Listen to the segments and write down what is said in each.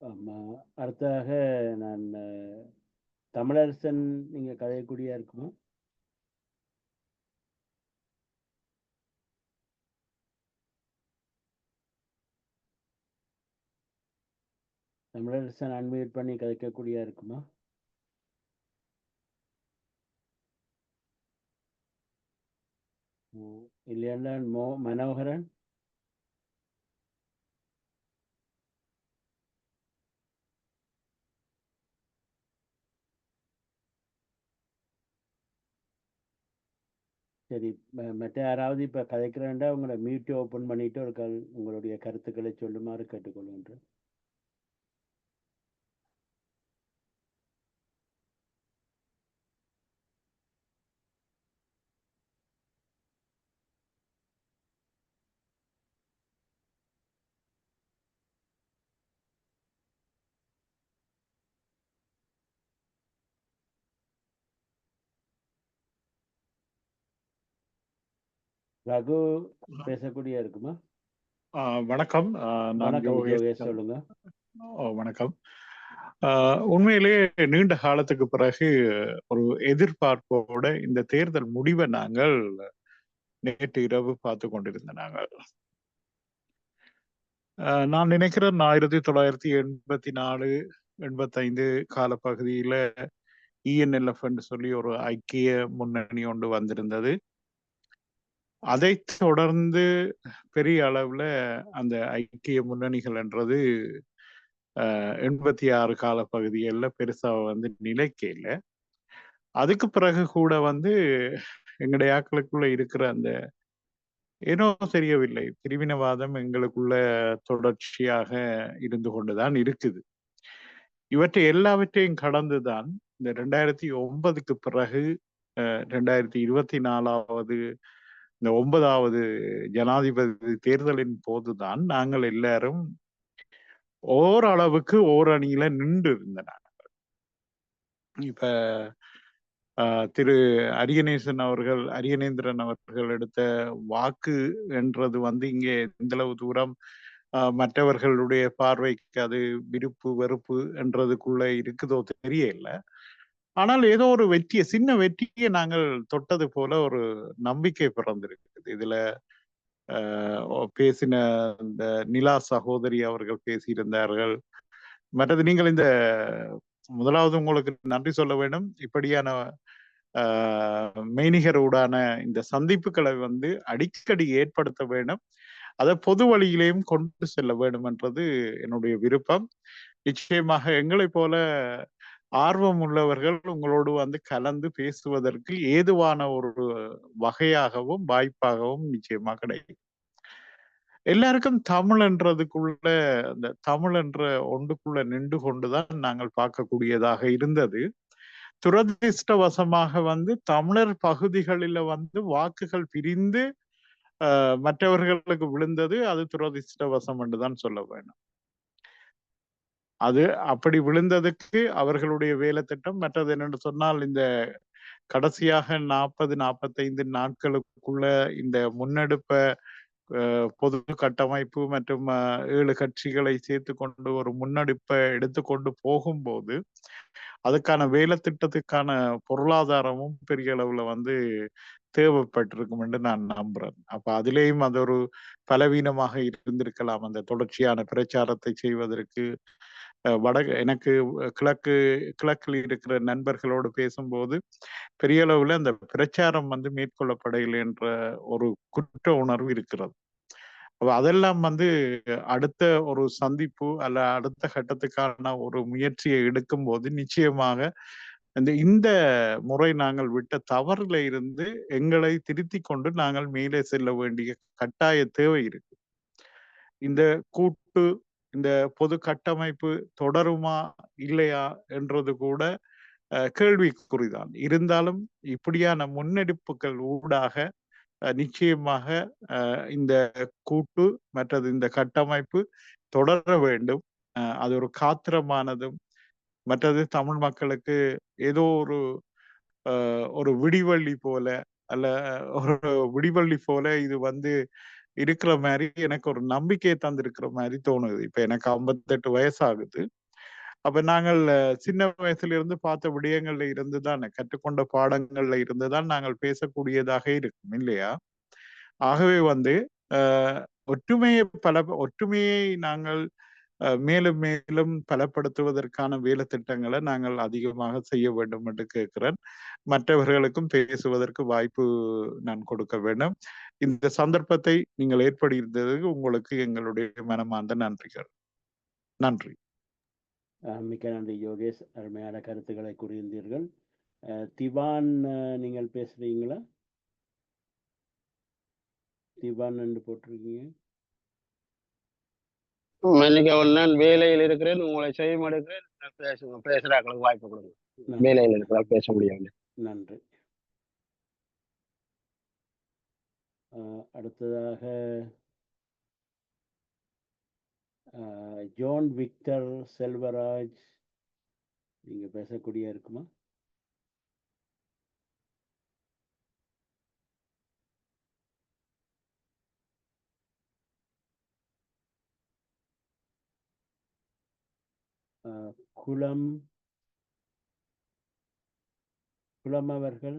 ஆமா. அடுத்ததாக நான் தமிழரசன் நீங்க கதையக்கூடியா இருக்குமா? தமிழரசன் அன்மியூட் பண்ணி கதைக்கக்கூடியா இருக்குமா? இல்லையாண்டா மனோகரன். சரி, மற்ற யாராவது இப்ப கதைக்கிறேன்டா உங்களை மியூட் ஓபன் பண்ணிட்டு ஒரு உங்களுடைய கருத்துக்களை சொல்லுமாறு கேட்டுக்கொள்கின்றேன். ரகு பேசக்கூடிய இருக்குமா? வணக்கம். நான் வணக்கம் யோகேஷ், சொல்லுங்க. வணக்கம். உண்மையிலேயே நீண்ட காலத்துக்கு பிறகு ஒரு எதிர்பார்ப்போட இந்த தேர்தல் முடிவை நாங்கள் நேற்று இரவு பார்த்து கொண்டிருந்த நாங்கள். நான் நினைக்கிறேன் 1984 85 காலப்பகுதியில இஎன்எல்எஃப் என்று சொல்லி ஒரு ஐக்கிய முன்னணி ஒன்று வந்திருந்தது. அதை தொடர்ந்து பெரிய அளவுல அந்த ஐக்கிய முன்னணிகள் என்றது 86 காலப்பகுதிகளில் பெருசா நிலைக்க இல்லை. அதுக்கு பிறகு கூட எங்களுடைய ஆக்களுக்குள்ள இருக்கிற அந்த ஏனோ தெரியவில்லை பிரிவினவாதம் எங்களுக்குள்ள தொடர்ச்சியாக இருந்து கொண்டுதான் இருக்குது. இவற்றை எல்லாவற்றையும் கடந்துதான் இந்த 2009க்கு பிறகு 2024 இந்த 9வது ஜனாதிபதி தேர்தலின் போதுதான் நாங்கள் எல்லாரும் ஓரளவுக்கு ஓரணியில நின்று இருந்தனர். இப்ப திரு அரியநேந்திரன் அவர்கள் எடுத்த வாக்கு என்றது இங்கே எந்தளவு தூரம் மற்றவர்களுடைய பார்வைக்கு அது விருப்பு வெறுப்பு என்றதுக்குள்ள இருக்குதோ தெரியல. ஆனால் ஏதோ ஒரு சின்ன வெற்றியை நாங்கள் தொட்டது போல ஒரு நம்பிக்கை பிறந்திருக்குது. இதுல பேசின இந்த நிலா சகோதரி அவர்கள் பேசியிருந்தார்கள். மற்றது நீங்கள் இந்த முதலாவது உங்களுக்கு நன்றி சொல்ல வேண்டும். இப்படியான மெய்நிகரோடான இந்த சந்திப்புகளை அடிக்கடி ஏற்படுத்த வேண்டும். அதை பொது வழியிலேயும் கொண்டு செல்ல வேண்டும் என்றது என்னுடைய விருப்பம். நிச்சயமாக எங்களை போல ஆர்வம் உள்ளவர்கள் உங்களோடு கலந்து பேசுவதற்கு ஏதுவான ஒரு வகையாகவும் வாய்ப்பாகவும் நிச்சயமா கிடைக்கும். எல்லாருக்கும் தமிழ் என்றதுக்குள்ள அந்த தமிழ் என்ற ஒன்றுக்குள்ள நின்று கொண்டுதான் நாங்கள் பார்க்கக்கூடியதாக இருந்தது. துரதிருஷ்டவசமாக தமிழர் பகுதிகளில வாக்குகள் பிரிந்து மற்றவர்களுக்கு விழுந்தது. அது துரதிருஷ்டவசம் என்றுதான் சொல்ல வேண்டும். அது அப்படி விழுந்ததுக்கு அவர்களுடைய வேலை திட்டம். மற்றது என்னென்று சொன்னால் இந்த கடைசியாக 40-45 நாட்களுக்குள்ள இந்த முன்னெடுப்ப பொது கட்டமைப்பு மற்றும் 7 கட்சிகளை சேர்த்து கொண்டு ஒரு முன்னெடுப்பை எடுத்துக்கொண்டு போகும்போது அதுக்கான வேலை திட்டத்துக்கான பொருளாதாரமும் பெரிய அளவுல தேவைப்பட்டிருக்கும் என்று நான் நம்புறேன். அப்ப அதிலேயும் அது ஒரு பலவீனமாக இருந்திருக்கலாம். அந்த தொடர்ச்சியான பிரச்சாரத்தை செய்வதற்கு எனக்கு கிழக்கில் இருக்கிற நண்பர்களோடு பேசும்போது பெரிய அளவுல அந்த பிரச்சாரம் மேற்கொள்ளப்படையில்லை என்ற ஒரு குற்ற உணர்வு இருக்கிறது. அதெல்லாம் அடுத்த ஒரு சந்திப்பு அல்ல அடுத்த கட்டத்துக்கான ஒரு முயற்சியை எடுக்கும் போது நிச்சயமாக இந்த முறை நாங்கள் விட்ட தவறுல இருந்து எங்களை திருத்தி கொண்டு நாங்கள் மேலே செல்ல வேண்டிய கட்டாய தேவை இருக்கு. இந்த கூட்டு இந்த பொது கட்டமைப்பு தொடருமா இல்லையா என்றது கூட கேள்விக்குறிதான். இருந்தாலும் இப்படியான முன்னெடுப்புகள் ஊடாக நிச்சயமாக இந்த கூட்டு மற்றது இந்த கட்டமைப்பு தொடர வேண்டும். அது ஒரு காத்திரமானதும் மற்றது தமிழ் மக்களுக்கு ஏதோ ஒரு விடிவள்ளி போல அல்ல ஒரு விடிவள்ளி போல இது இருக்கிற மாதிரி எனக்கு ஒரு நம்பிக்கையை தந்திருக்கிற மாதிரி தோணுது. இப்ப எனக்கு 58 வயசு ஆகுது. அப்ப நாங்கள் சின்ன வயசுல இருந்து பார்த்த விடயங்கள்ல இருந்துதான், கற்றுக்கொண்ட பாடங்கள்ல இருந்துதான் நாங்கள் பேசக்கூடியதாக இருக்கும் இல்லையா? ஆகவே வந்து ஒற்றுமையை நாங்கள் மேலும் மேலும் பலப்படுத்துவதற்கான வேலை திட்டங்களை நாங்கள் அதிகமாக செய்ய வேண்டும் என்று கேட்கிறேன். மற்றவர்களுக்கும் பேசுவதற்கு வாய்ப்பு நான் கொடுக்க வேண்டும். இந்த சந்தர்ப்பத்தை நீங்கள் ஏற்படுத்தியதற்கு உங்களுக்கு எங்களுடைய மனமார்ந்த நன்றிகள். நன்றி. மிக்க நன்றி யோகேஷ், அருமையான கருத்துக்களை கூறியிருந்தீர்கள். திவான், நீங்கள் பேசுறீங்களா? திவான் என்று போட்டிருக்கீங்க. நான் வேலையில் இருக்கிறேன், உங்களை செய்ய மாட்டேங்கிறேன். பேசுறாங்களுக்கு வாய்ப்பு கொடுங்க. வேலையில் இருக்கிறால் பேச முடியாது. நன்றி. அடுத்ததாக ஜோன் விக்டர் செல்வராஜ், நீங்க பேசக்கூடிய இருக்குமா? குலம் அவர்கள்,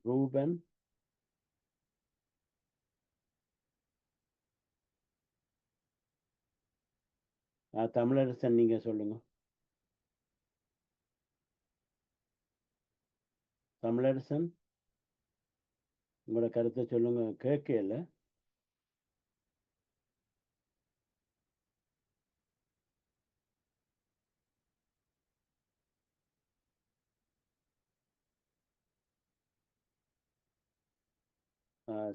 ரூபன், தமிழரசன், நீங்க சொல்லுங்க. தமிழரசன், உங்களோட கருத்தை சொல்லுங்க. கேட்கல.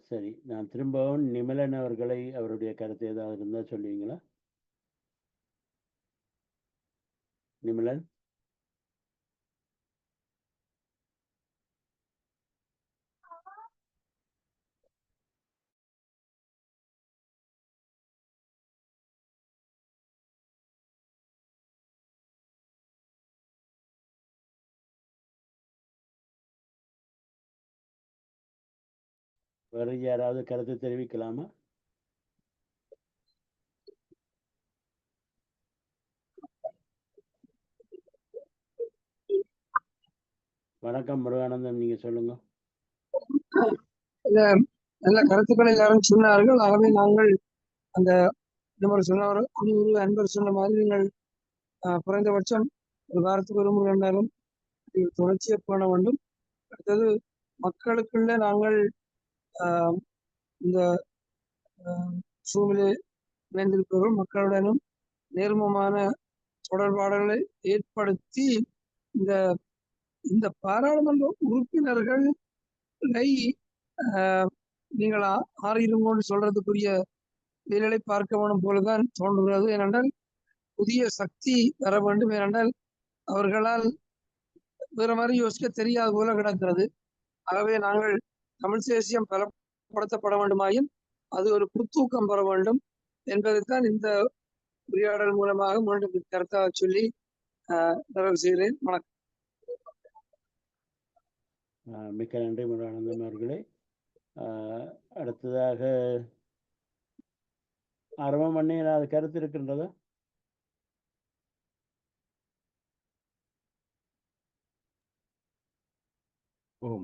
சரி, நான் திரும்பவும் நிமலன் அவர்களை, அவருடைய கருத்து ஏதாவது இருந்தால் சொல்லுவீங்களா? நிமலன். வேறு யாராவது கருத்து தெரிவிக்கலாமா? வணக்கம் முருகானந்தம், நீங்க சொல்லுங்க. நல்ல கருத்துக்களை எல்லாரும் சொன்னார்கள். ஆகவே நாங்கள் அந்த சொன்னவர் அன்பர் சொன்ன மாதிரி நீங்கள் குறைந்தபட்சம் ஒரு வாரத்துக்கு ஒரு முறை இருந்தாலும் தொடர்ச்சியை பண்ண வேண்டும். அடுத்தது மக்களுக்குள்ள நாங்கள் இந்த சூழ்நிலை இணைந்திருப்பவர்கள் மக்களுடனும் நேர்மமான தொடர்பாடல்களை ஏற்படுத்தி இந்த இந்த பாராளுமன்ற உறுப்பினர்களை நீங்கள் ஆறிருங்கோன்னு சொல்றதுக்குரிய வேலைகளை பார்க்க வேணும் போலதான் தோன்றுகிறது. ஏனென்றால் புதிய சக்தி வர வேண்டும். ஏனென்றால் அவர்களால் வேற மாதிரி யோசிக்க தெரியாத போல கிடக்கிறது. ஆகவே நாங்கள் தமிழ் தேசியம் பலப்படுத்தப்பட வேண்டுமாயின் அது ஒரு புத்தூக்கம் பெற வேண்டும் என்பதைத்தான் இந்த உரையாடல் மூலமாக மீண்டும் கருத்தாக சொல்லி நிறைவு செய்கிறேன். வணக்கம். மிக்க நன்றி முருகானந்தம் அவர்களே. அடுத்ததாக அரவமண்ணி, ஏதாவது கருத்து இருக்கின்றதா?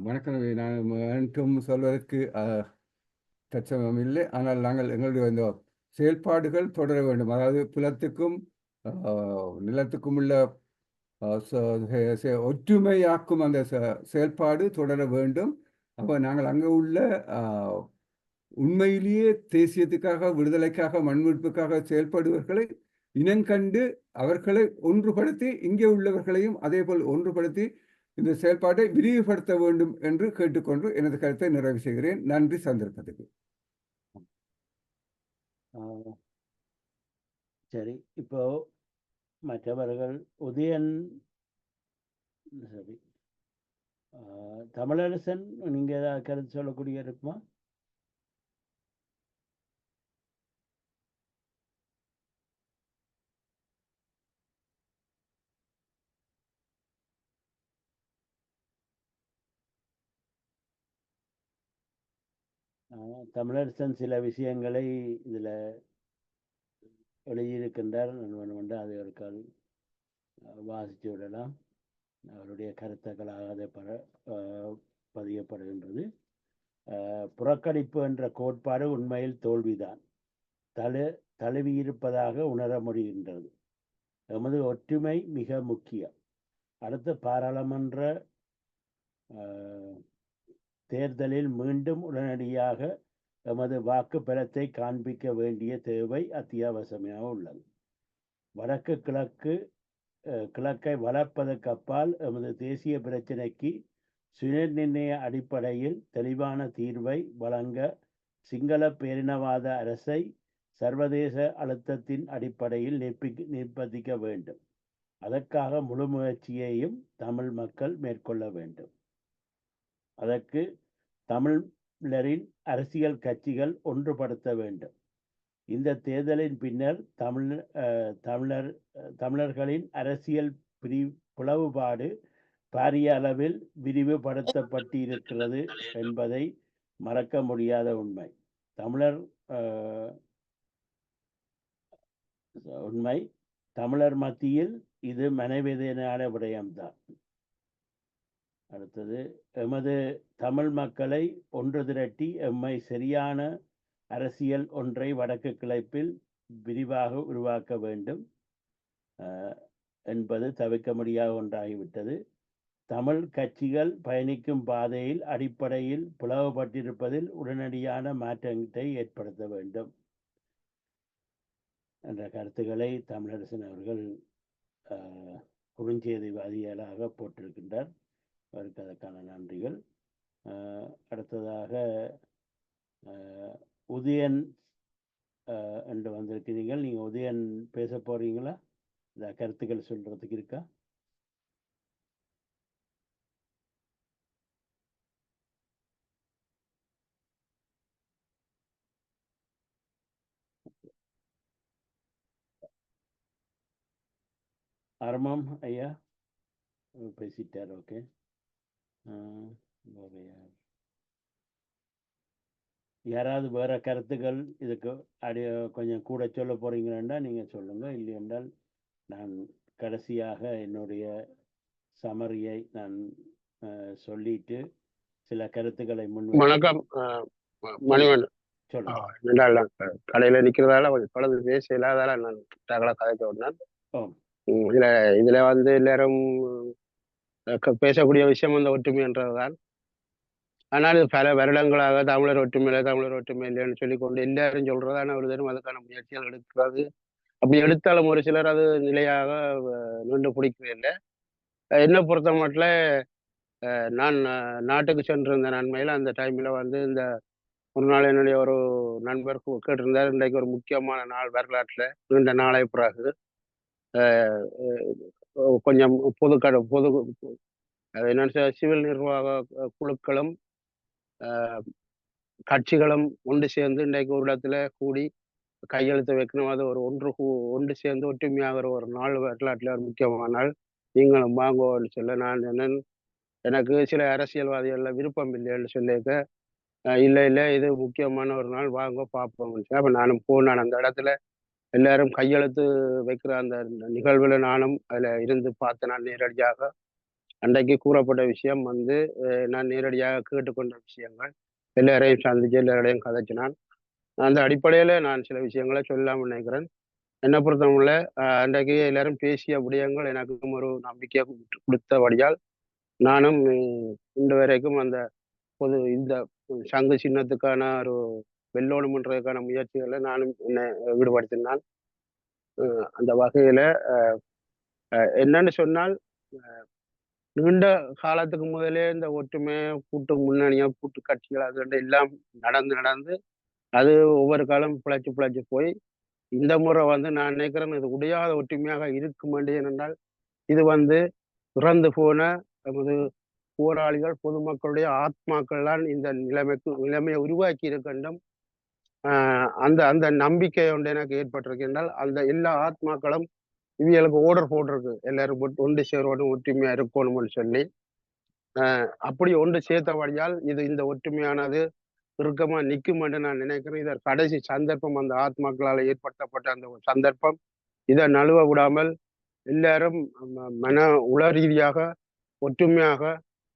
வணக்கம். நான் எனக்கும் சொல்வதற்கு தற்சமயம் இல்லை. ஆனால் நாங்கள் எங்களுடைய இந்த செயல்பாடுகள் தொடர வேண்டும். அதாவது புலத்துக்கும் நிலத்துக்கும் உள்ள ஒற்றுமையாக்கும் அந்த செயல்பாடு தொடர வேண்டும். அப்போ நாங்கள் அங்கே உள்ள உண்மையிலேயே தேசியத்துக்காக, விடுதலைக்காக, மண்மீட்புக்காக செயல்படுவர்களை இனங்கண்டு அவர்களை ஒன்றுபடுத்தி, இங்கே உள்ளவர்களையும் அதே போல் ஒன்றுபடுத்தி இந்த செயல்பாட்டை விரிவுபடுத்த வேண்டும் என்று கேட்டுக்கொண்டு எனது கருத்தை நிறைவு செய்கிறேன். நன்றி சந்தர்ப்பத்துக்கு. சரி, இப்போ மற்றவர்கள் உதயன், சரி, தமிழரசன், நீங்க ஏதாவது கருத்து சொல்லக்கூடிய இருக்குமா? தமிழரசன் சில விஷயங்களை இதில் எழுதியிருக்கின்றார். நான் வேண்டுமென்று அதை ஒரு கால் வாசித்து விடலாம். அவருடைய கருத்துக்களாக அதை பதியப்படுகின்றது. புறக்கணிப்பு என்ற கோட்பாடு உண்மையில் தோல்விதான் தழுவியிருப்பதாக உணர முடிகின்றது. எமது ஒற்றுமை மிக முக்கியம். அடுத்த பாராளுமன்ற தேர்தலில் மீண்டும் உடனடியாக எமது வாக்கு பலத்தை காண்பிக்க வேண்டிய தேவை அத்தியாவசியமாக உள்ளது. வடக்கு கிழக்கை வளர்ப்பதற்கு அப்பால் எமது தேசிய பிரச்சினைக்கு சுயநிர்ணய அடிப்படையில் தெளிவான தீர்வை வழங்க சிங்கள பேரினவாத அரசை சர்வதேச அழுத்தத்தின் அடிப்படையில் நிர்பந்திக்க வேண்டும். அதற்காக முழு முயற்சியையும் தமிழ் மக்கள் மேற்கொள்ள வேண்டும். அதற்கு தமிழரின் அரசியல் கட்சிகள் ஒன்றுபடுத்த வேண்டும். இந்த தேர்தலின் பின்னர் தமிழர்களின் அரசியல் பிளவுபாடு பாரிய அளவில் விரிவுபடுத்தப்பட்டிருக்கிறது என்பதை மறக்க முடியாத உண்மை. தமிழர் மத்தியில் இது மனவேதனையான விடயம்தான். அடுத்தது, எமது தமிழ் மக்களை ஒன்று திரட்டி எம்மை சரியான அரசியல் ஒன்றை வடக்கு கிழப்பில் விரிவாக உருவாக்க வேண்டும் என்பது தவிர்க்க முடியாத ஒன்றாகிவிட்டது. தமிழ் கட்சிகள் பயணிக்கும் பாதையில் அடிப்படையில் பிளவுபட்டிருப்பதில் உடனடியான மாற்றத்தை ஏற்படுத்த வேண்டும் என்ற கருத்துக்களை தமிழரசன் அவர்கள் குறுஞ்செய்திவாதிகளாக போட்டிருக்கின்றார். அவருக்கு அதற்கான நன்றிகள். அடுத்ததாக உதயன் என்று வந்திருக்கிறீர்கள். நீங்கள் உதயன் பேச போறீங்களா? இந்த கருத்துக்கள் சொல்றதுக்கு இருக்கா? அர்மம் ஐயா பேசிட்டார். ஓகே. யாராவது வேற கருத்துக்கள் இதுக்கு கொஞ்சம் கூட சொல்ல போறீங்களா நீங்க சொல்லுங்க. இல்லை என்றால் நான் கடைசியாக என்னுடைய சமரியை நான் சொல்லிட்டு சில கருத்துக்களை வணக்கம் மணிவன். சொல்லுங்க. கடையில நிக்கிறதால பலது பேச இல்லாதால நான் தகவலை கதைக்க விடனேன். இதுல வந்து எல்லாரும் பேசக்கூடிய விஷயம் அந்த ஒற்றுமைன்றதுதான். ஆனால் பல வருடங்களாக தமிழர் ஒற்றுமை இல்லைன்னு சொல்லிக்கொண்டு எல்லாரும் சொல்றதான ஒரு தரும் அதுக்கான முயற்சிகள் எடுக்கிறது. அப்படி எடுத்தாலும் ஒரு சிலர் அது நிலையாக நின்று பிடிக்கிறதில்லை. என்னை பொறுத்த மட்டும் நான் நாட்டுக்கு சென்றிருந்த நன்மையில் அந்த டைம்ல வந்து இந்த ஒரு நாள் என்னுடைய ஒரு நண்பர் கேட்டிருந்தார், இன்றைக்கு ஒரு முக்கியமான நாள் வரலாற்றில் நீண்ட நாளை பிறகு கொஞ்சம் பொது அது என்னன்னு சிவில் நிர்வாக குழுக்களும் கட்சிகளும் ஒன்று சேர்ந்து இன்றைக்கு ஒரு இடத்துல கூடி கையெழுத்து வைக்கணும். அது ஒரு ஒன்று சேர்ந்து ஒற்றுமையாகிற ஒரு நாள் வரலாற்றில் ஒரு முக்கியமான நாள். நீங்களும் வாங்கோன்னு சொல்ல நான் என்னன்னு எனக்கு சில அரசியல்வாதிகள்ல விருப்பம் இல்லைன்னு சொல்லியிருக்க, இல்லை இது முக்கியமான ஒரு நாள் வாங்க பார்ப்போம்னு சொல்லி அப்போ நானும் போனேன். அந்த இடத்துல எல்லாரும் கையெழுத்து வைக்கிற அந்த நிகழ்வுல நானும் அதில் இருந்து பார்த்து நான் நேரடியாக அன்றைக்கு கூறப்பட்ட விஷயம் வந்து நான் நேரடியாக கேட்டுக்கொண்ட விஷயங்கள் எல்லாரையும் சந்திச்சு எல்லாரையும் கதைச்சினான். அந்த அடிப்படையில நான் சில விஷயங்களை சொல்லலாம்னு நினைக்கிறேன். என்னை பொறுத்தவங்கள அன்றைக்கு எல்லாரும் பேசிய விடயங்கள் எனக்கும் ஒரு நம்பிக்கையை கொடுத்தபடியால் நானும் இன்று வரைக்கும் அந்த இந்த சங்கு சின்னத்துக்கான ஒரு வெள்ளோணுமன்றதுக்கான முயற்சிகளை நானும் என்னை ஈடுபடுத்தினான். அந்த வகையில என்னன்னு சொன்னால் நீண்ட காலத்துக்கு முதலே இந்த ஒற்றுமை கூட்டு முன்னணியா கூட்டு கட்சிகள் அது எல்லாம் நடந்து அது ஒவ்வொரு காலம் பிழைச்சு போய் இந்த முறை வந்து நான் நினைக்கிறேன் இது உடையாத ஒற்றுமையாக இருக்கும் என்றால் இது வந்து இறந்து போன நமது போராளிகள் பொதுமக்களுடைய ஆத்மாக்கள் தான் இந்த நிலைமையை உருவாக்கி இருக்கின்றோம். அந்த அந்த நம்பிக்கை ஒன்று எனக்கு ஏற்பட்டிருக்கின்றால் அந்த எல்லா ஆத்மாக்களும் இவங்களுக்கு ஓர்டர் போட்டிருக்கு எல்லாரும் ஒன்று சேரோடும் ஒற்றுமையா இருக்கணும்னு சொல்லி அப்படி ஒன்று சேர்த்தபடியால் இது இந்த ஒற்றுமையானது இறுக்கமா நிற்கும் என்று நான் நினைக்கிறேன். இதை கடைசி சந்தர்ப்பம், அந்த ஆத்மாக்களால் ஏற்படுத்தப்பட்ட அந்த ஒரு சந்தர்ப்பம். இதை நழுவ விடாமல் எல்லாரும் மன உள ரீதியாக ஒற்றுமையாக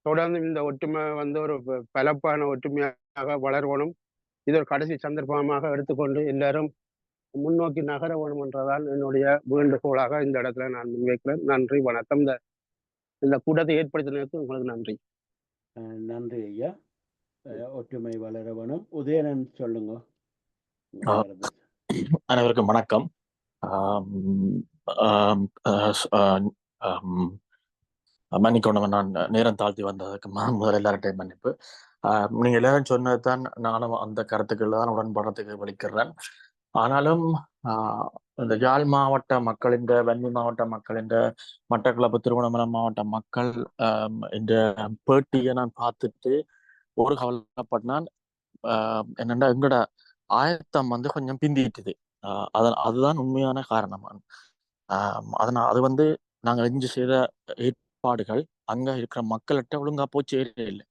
தொடர்ந்து இந்த ஒற்றுமை வந்து ஒரு பலப்பான ஒற்றுமையாக வளர்வனும். இது ஒரு கடைசி சந்தர்ப்பமாக எடுத்துக்கொண்டு எல்லாரும் முன்னோக்கி நகர வேணும் என்றதான் என்னுடைய வேண்டுகோளாக இந்த இடத்துல நான் முன்வைக்கிறேன். நன்றி, வணக்கம். இந்த கூட்டத்தை ஏற்படுத்தினதுக்கு உங்களுக்கு நன்றி. நன்றி ஐயா. ஒற்றுமை வளர வேணும். உதயணன் சொல்லுங்க. அனைவருக்கும் வணக்கம். மன்னிக்கணும், நான் நேரம் தாழ்த்தி வந்ததுக்கு முதல்ல எல்லார்ட்டையும் மன்னிப்பு. நீங்க எல்லாரும் சொன்னதுதான், நானும் அந்த கருத்துக்கள் தான் உடன்படுறதுக்கு வலிக்கிறேன். ஆனாலும் இந்த யாழ் மாவட்ட மக்களின், வன்னி மாவட்ட மக்களின், மட்டக்களப்பு திருவண்ணாமலை மாவட்ட மக்கள் இந்த பேட்டியை நான் பார்த்துட்டு ஒரு கவலைப்பட்டான். என்னென்னா எங்களோட ஆயத்தம் வந்து கொஞ்சம் பிந்திட்டுது. அதுதான் உண்மையான காரணம். அது வந்து நாங்கள் இன்று செய்த ஏற்பாடுகள் அங்க இருக்கிற மக்கள்கிட்ட ஒழுங்கா போய் சேரவே இல்லை.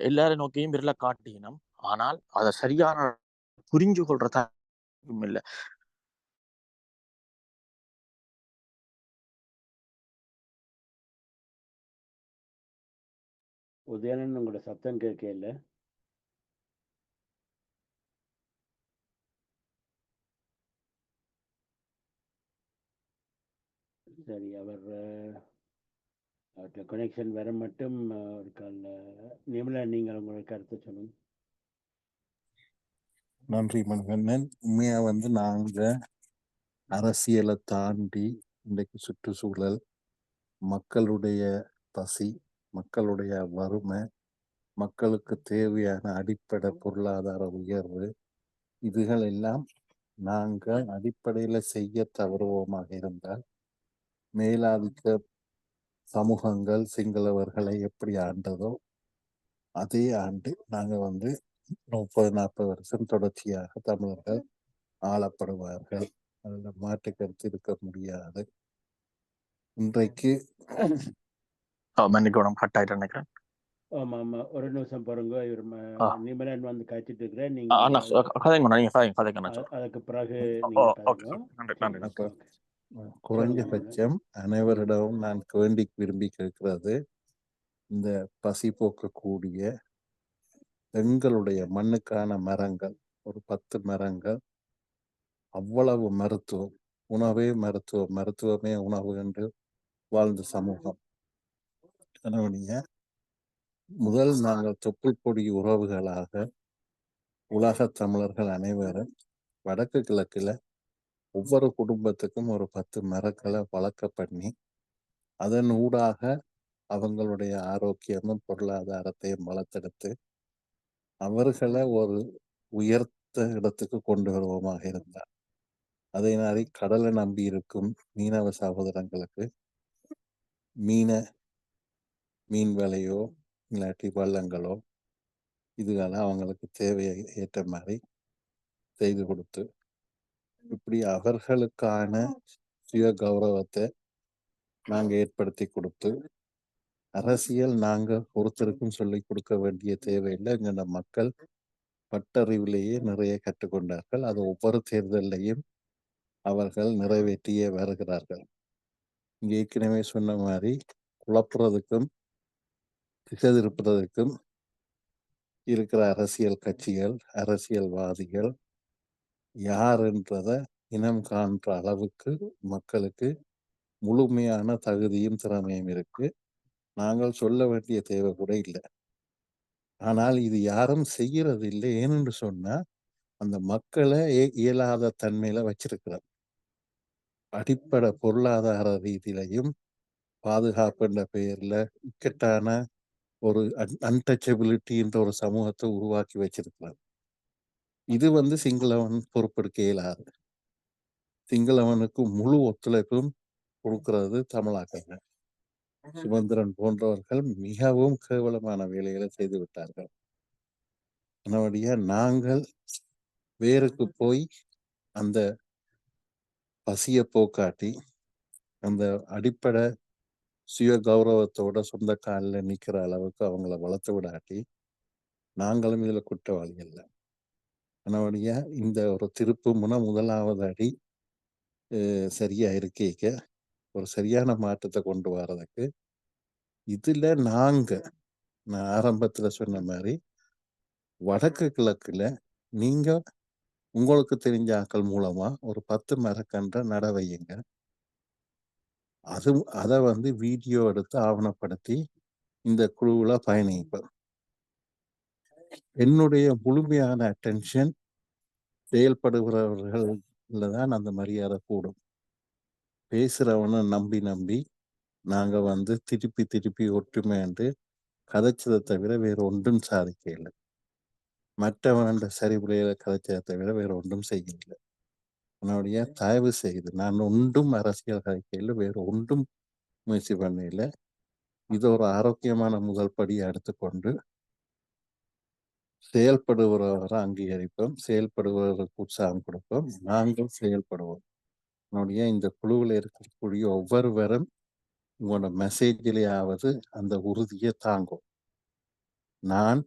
எல்லாரும் நோக்கியும் விரல காட்டினோம். ஆனால் அதை சரியான புரிஞ்சு கொள்றதா இல்லை. உதயணன், உங்களோட சத்தம் கேட்கல. சரி, அவர்கிட்ட கனெக்ஷன் வர மட்டும் ஒரு கால். நிமலா, நீங்கள் உங்களோட கருத்தை சொல்லுங்க. நன்றி மணிகண்டன். உண்மையா வந்து நாங்க அரசியலை தாண்டி இன்றைக்கு சுற்றுச்சூழல், மக்களுடைய பசி, மக்களுடைய வறுமை, மக்களுக்கு தேவையான அடிப்படை பொருளாதார உயர்வு, இதுகள் எல்லாம் நாங்கள் அடிப்படையில செய்ய தவறுவோமாக இருந்தால் மேலாதிக்க சமூகங்கள் சிங்களவர்களை எப்படி ஆண்டதோ அதே ஆண்டு நாங்க வந்து 30-40 வருஷம் தொடர்ச்சியாக தமிழர்கள் ஆளப்படுவார்கள். அதில் மாற்று கருத்து இருக்க முடியாது. இன்றைக்கு மன்னிக்கணும், கட்டாயிட்டு நினைக்கிறேன். ஆமா ஆமா, ஒரு நிமிஷம் பாருங்க. இவர் நிமலன் வந்து காய்ச்சிட்டு இருக்கிறேன். நீங்க அதுக்கு பிறகு குறைஞ்சபட்சம் அனைவரிடமும் நான் வேண்டி விரும்பி கேட்கிறது, இந்த பசி போக்கக்கூடிய எங்களுடைய மண்ணுக்கான மரங்கள், ஒரு 10 மரங்கள், அவ்வளவு மருத்துவம், உணவே மருத்துவம், மருத்துவமே உணவு என்று வாழ்ந்த சமூகம். அதனுடைய முதல் நாங்கள் தொப்புள் கொடி உறவுகளாக உலக தமிழர்கள் அனைவரும் வடக்கு கிழக்குல ஒவ்வொரு குடும்பத்துக்கும் ஒரு 10 மரங்களை வளர்க்க பண்ணி அதன் ஊடாக அவங்களுடைய ஆரோக்கியமும் பொருளாதாரத்தையும் வளர்த்தெடுத்து அவர்களை ஒரு உயர்த்த இடத்துக்கு கொண்டு வருவோமாக இருந்தார். அதே மாதிரி கடலை நம்பி இருக்கும் மீனவ சகோதரங்களுக்கு மீன் விலையோ இல்லாட்டி வள்ளங்களோ இதுகளை அவங்களுக்கு தேவையை ஏற்ற மாதிரி செய்து கொடுத்து இப்படி அவர்களுக்கான சுய கௌரவத்தை நாங்க ஏற்படுத்தி கொடுத்து, அரசியல் நாங்க ஒருத்தருக்கும் சொல்லி கொடுக்க வேண்டிய தேவையில்லை. எங்களோட மக்கள் பட்டறிவிலேயே நிறைய கற்றுக்கொண்டார்கள். அது ஒவ்வொரு தேர்தலையும் அவர்கள் நிறைவேற்றியே வருகிறார்கள். இங்கே ஏற்கனவே சொன்ன மாதிரி குழப்புறதுக்கும் திசைதிருப்பதற்கும் இருக்கிற அரசியல் கட்சிகள், அரசியல்வாதிகள் யார் என்றதை இனம் காண்ற அளவுக்கு மக்களுக்கு முழுமையான தகுதியும் திறமையும் இருக்கு. நாங்கள் சொல்ல வேண்டிய தேவை கூட இல்லை. ஆனால் இது யாரும் செய்யறது இல்லை. ஏனென்று சொன்னா அந்த மக்களை இயலாத தன்மையில வச்சிருக்கிறோம். அடிப்படை பொருளாதார ரீதியிலையும் பாதுகாப்புன்ற பெயர்ல இக்கட்டான ஒரு அன்டச்சபிலிட்டி என்ற ஒரு சமூகத்தை உருவாக்கி வச்சிருக்கிறார். இது வந்து சிங்களவன் பொறுப்பெடுக்க இயலாது. சிங்களவனுக்கு முழு ஒத்துழைப்பும் கொடுக்கிறது தமிழாக்கங்க. சுமந்திரன் போன்றவர்கள் மிகவும் கேவலமான வேலைகளை செய்து விட்டார்கள். அதனுடைய நாங்கள் வேருக்கு போய் அந்த பசிய போக்காட்டி அந்த அடிப்படை சுய கௌரவத்தோட சொந்த காலில் நிக்கிற அளவுக்கு அவங்கள வளர்த்து விடாட்டி நாங்களும் இதுல குற்றவாளி அல்ல. அதனுடைய இந்த ஒரு திருப்பு முன முதலாவது அடி சரியா இருக்கேக்க ஒரு சரியான மாற்றத்தை கொண்டு வர்றதுக்கு இதுல நான் ஆரம்பத்துல சொன்ன மாதிரி வடக்கு கிழக்குல நீங்க உங்களுக்கு தெரிஞ்ச ஆக்கள் மூலமா ஒரு 10 மரக்கன்ற நட வையுங்க. அதை வீடியோ எடுத்து ஆவணப்படுத்தி இந்த குழுவுல பயணிப்பேன். என்னுடைய முழுமையான அட்டென்ஷன் செயல்படுகிறவர்கள்ல தான் அந்த மரியாதை கூடும். பேசுறவனை நம்பி நாங்க திருப்பி ஒற்றுமையாண்டு கதைச்சதை தவிர வேற ஒன்றும் சாதிக்கல. மற்றவன் சரிபுலையில கதைச்சதை தவிர வேற ஒன்றும் செய்யல. என்னுடைய தயவு செய்து நான் ஒன்றும் அரசியல் கதைக்கையில் வேற ஒன்றும் முயற்சி பண்ணல. இது ஒரு ஆரோக்கியமான முதல் படியை எடுத்துக்கொண்டு செயல்படுபவரை அங்கீகரிப்போம், செயல்படுபவர்களுக்கு உற்சாகம் கொடுப்போம், நாங்கள் செயல்படுவோம். என்னுடைய இந்த குழுவில் இருக்கக்கூடிய ஒவ்வொருவரும் உங்களோட மெசேஜிலேயாவது அந்த உறுதியை தாங்கும். நான்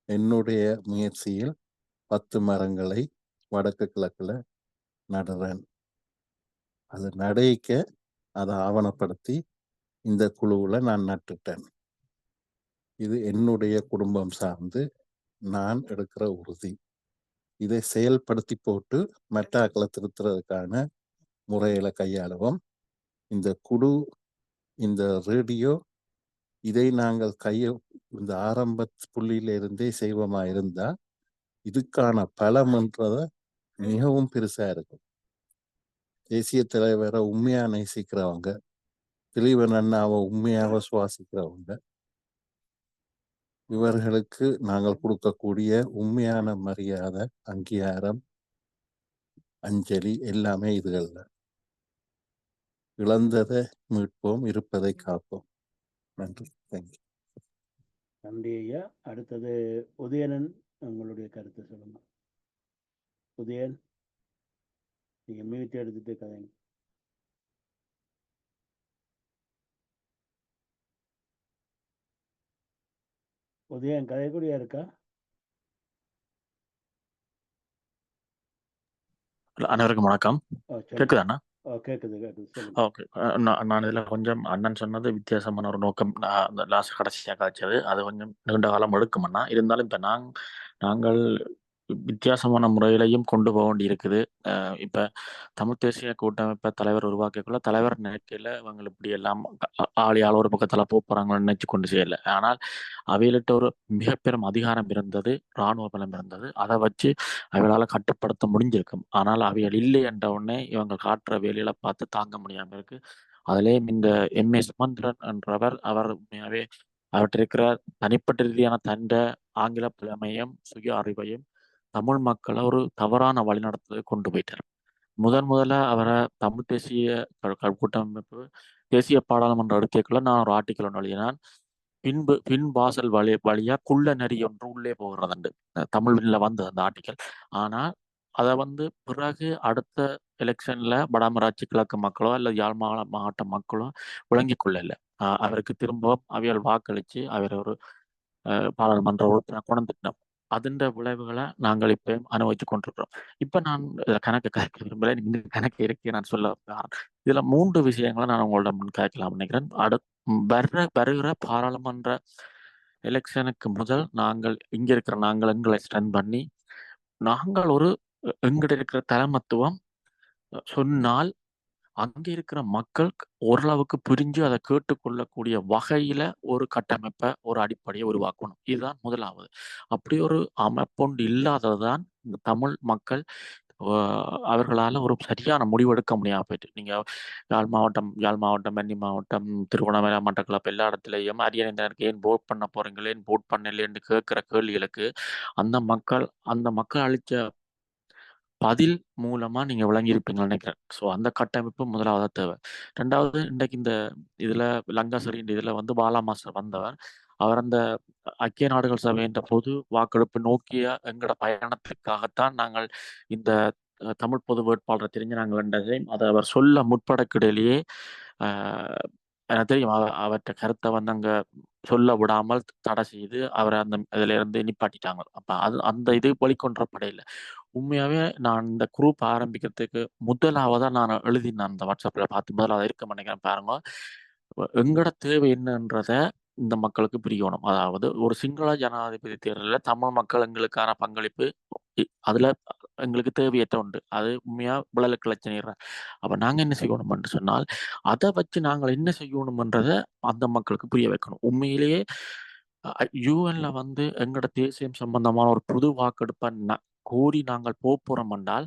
என்னுடைய முயற்சியில் 10 மரங்களை வடக்கு கிழக்குல நடுறேன். அது நடைக்க அதை ஆவணப்படுத்தி இந்த குழுவுல நான் நட்டுட்டேன். இது என்னுடைய குடும்பம் சார்ந்து நான் எடுக்கிற உறுதி. இதை செயல்படுத்தி போட்டு மெட்டாக்களை திருத்துறதுக்கான முறையில கையாளுவோம். இந்த குழு, இந்த ரேடியோ, இதை நாங்கள் இந்த ஆரம்ப புள்ளியில இருந்தே செய்வோமா இருந்தா இதுக்கான பலம்ன்றத மிகவும் பெருசா இருக்கும். தேசிய தலைவரை உண்மையா நேசிக்கிறவங்க, திலீபன் அண்ணாவை உண்மையாக சுவாசிக்கிறவங்க, இவர்களுக்கு நாங்கள் கொடுக்கக்கூடிய உண்மையான மரியாதை, அங்கீகாரம், அஞ்சலி எல்லாமே இதுகள்ல. இழந்ததை மீட்போம், இருப்பதை காப்போம். நன்றி. தேங்க்யூ. நன்றி ஐயா. அடுத்தது உதயணன், உங்களுடைய கருத்தை சொல்லுங்க. உதயன், நீங்க மியூட் எடுத்துட்டு கதைங்க. உதயன் கதைக்கூடியா இருக்கா? அனைவருக்கும் வணக்கம். கேக்குதாண்ணா? கேக்குது. ஓகே. நான் இதுல கொஞ்சம் அண்ணன் சொன்னது வித்தியாசமான ஒரு நோக்கம். அந்த லாஸ்ட் கடைசியாக காய்ச்சது அது கொஞ்சம் நீண்ட காலம் எடுக்குமண்ணா. இருந்தாலும் இப்ப நாங்கள் வித்தியாசமான முறையிலையும் கொண்டு போக வேண்டி இருக்குது. இப்ப தமிழ் தேசிய கூட்டமைப்பை தலைவர் உருவாக்கிக்குள்ள தலைவர் நினைக்கையில இவங்க இப்படி எல்லாம் ஆள் ஒரு பக்கத்துல போறாங்கன்னு நினைச்சு கொண்டு செய்யல. ஆனால் அவையிலிட்ட ஒரு மிகப்பெரும் அதிகாரம் இருந்தது, இராணுவ பலம் இருந்தது. அதை வச்சு அவைகளால கட்டுப்படுத்த முடிஞ்சிருக்கும். ஆனால் அவைகள் இல்லை என்ற உடனே இவங்க காட்டுற வேலையில பார்த்து தாங்க முடியாம இருக்கு. அதுலேயும் இந்த எம்.ஏ. சுமந்திரன் என்றவர், அவர் உண்மையாவே அவற்றிருக்கிற தனிப்பட்ட ரீதியான தண்ட ஆங்கில புலமையும் சுய அறிவையும் தமிழ் மக்களை ஒரு தவறான வழிநடத்தலை கொண்டு போயிட்டார். முதல்ல அவரை தமிழ் தேசிய கூட்டமைப்பு தேசிய பாராளுமன்ற அறிக்கைக்குள்ள நான் ஒரு ஆர்டிக்கல் ஒன்று எழுதினான். பின் வாசல் வழியா குள்ள நெறி ஒன்று உள்ளே போகிறதுண்டு. தமிழ்ல வந்தது அந்த ஆர்டிக்கல். ஆனால் அதை பிறகு அடுத்த எலெக்ஷன்ல வடமராட்சி கிழக்கு மக்களோ அல்ல யாழ் மாவட்ட மக்களோ விளங்கி கொள்ளல. அவருக்கு திரும்பவும் அவையால் வாக்களிச்சு அவர் ஒரு பாராளுமன்ற உறுப்பினர் கொண்டிருந்தோம். அதிண்ட விளைவுகளை நாங்கள் இப்ப அனுபவித்துக் கொண்டிருக்கிறோம். இப்ப நான் கணக்கு கதைக்க விரும்பல, இந்த கணக்கு இருக்கு நான் சொல்ல. இதுல 3 விஷயங்களை நான் உங்களோட முன் கேட்கலாம் நினைக்கிறேன். வருகிற பாராளுமன்ற எலெக்ஷனுக்கு முதல் நாங்கள் இங்க இருக்கிற எங்களை ஸ்ட்ரென்த் பண்ணி நாங்கள் ஒரு எங்கிட்ட இருக்கிற தலைமத்துவம் சொன்னால் அங்க இருக்கிற மக்கள் ஓரளவுக்கு புரிஞ்சு அதை கேட்டுக்கொள்ளக்கூடிய வகையில ஒரு கட்டமைப்பை, ஒரு அடிப்படையை உருவாக்கணும். இதுதான் முதலாவது. அப்படி ஒரு அமைப்பொண்டு இல்லாததுதான் இந்த தமிழ் மக்கள் அவர்களால ஒரு சரியான முடிவெடுக்க முடியாம போயிட்டு. நீங்க யாழ் மாவட்டம், வன்னி மாவட்டம், திருவண்ணாமலை, மட்டக்களப்பு எல்லா இடத்துலையும் அரியணைந்தனருக்கு ஏன் போட் பண்ண போறீங்களே, ஏன் போட் பண்ணலன்னு கேட்கிற கேள்விகளுக்கு அந்த மக்கள் அளித்த பதில் மூலமா நீங்க விளங்கியிருப்பீங்கன்னு நினைக்கிறேன். ஸோ அந்த கட்டமைப்பு முதலாவதா தேவை. 2வது, இன்றைக்கு இந்த இதுல லங்காசரி இதுல பாலா மாஸ்டர் வந்தவர். அவர் அந்த ஐக்கிய நாடுகள் சபை என்ற பொது வாக்கெடுப்பு நோக்கிய எங்களோட பயணத்திற்காகத்தான் நாங்கள் இந்த தமிழ் பொது வேட்பாளரை தெரிஞ்சு நாங்கள் வென்றதையும் அதை அவர் சொல்ல முற்படக்கிடையிலேயே எனக்கு தெரியும் அவற்றை கருத்தை அங்க சொல்ல விடாமல் தடை செய்து அவரை இதுல இருந்து நிப்பாட்டிட்டாங்க. அப்ப அந்த இது வெளிக்கொணரப்படையில உண்மையாவே நான் இந்த குரூப் ஆரம்பிக்கிறதுக்கு முதலாவதா நான் எழுதினேன் அந்த வாட்ஸ்அப்ல பார்த்து முதலாவது இருக்க மாட்டேங்கிறேன் பாருங்க. எங்கட தேவை என்னன்றத இந்த மக்களுக்கு புரியணும். அதாவது ஒரு சிங்கள ஜனாதிபதி தேர்தலில் தமிழ் மக்கள் எங்களுக்கான பங்களிப்பு அதுல எங்களுக்கு தேவையற்ற உண்டு. அது உண்மையா விழலுக்கு கிளச்சிடுறேன். அப்ப நாங்க என்ன செய்யணும்னு சொன்னால் அதை வச்சு நாங்கள் என்ன செய்யணும்ன்றத அந்த மக்களுக்கு புரிய வைக்கணும். உண்மையிலேயே யூஎன்ல எங்களோட தேசியம் சம்பந்தமான ஒரு புது வாக்கெடுப்பை கோரி நாங்கள் போறோம் என்றால்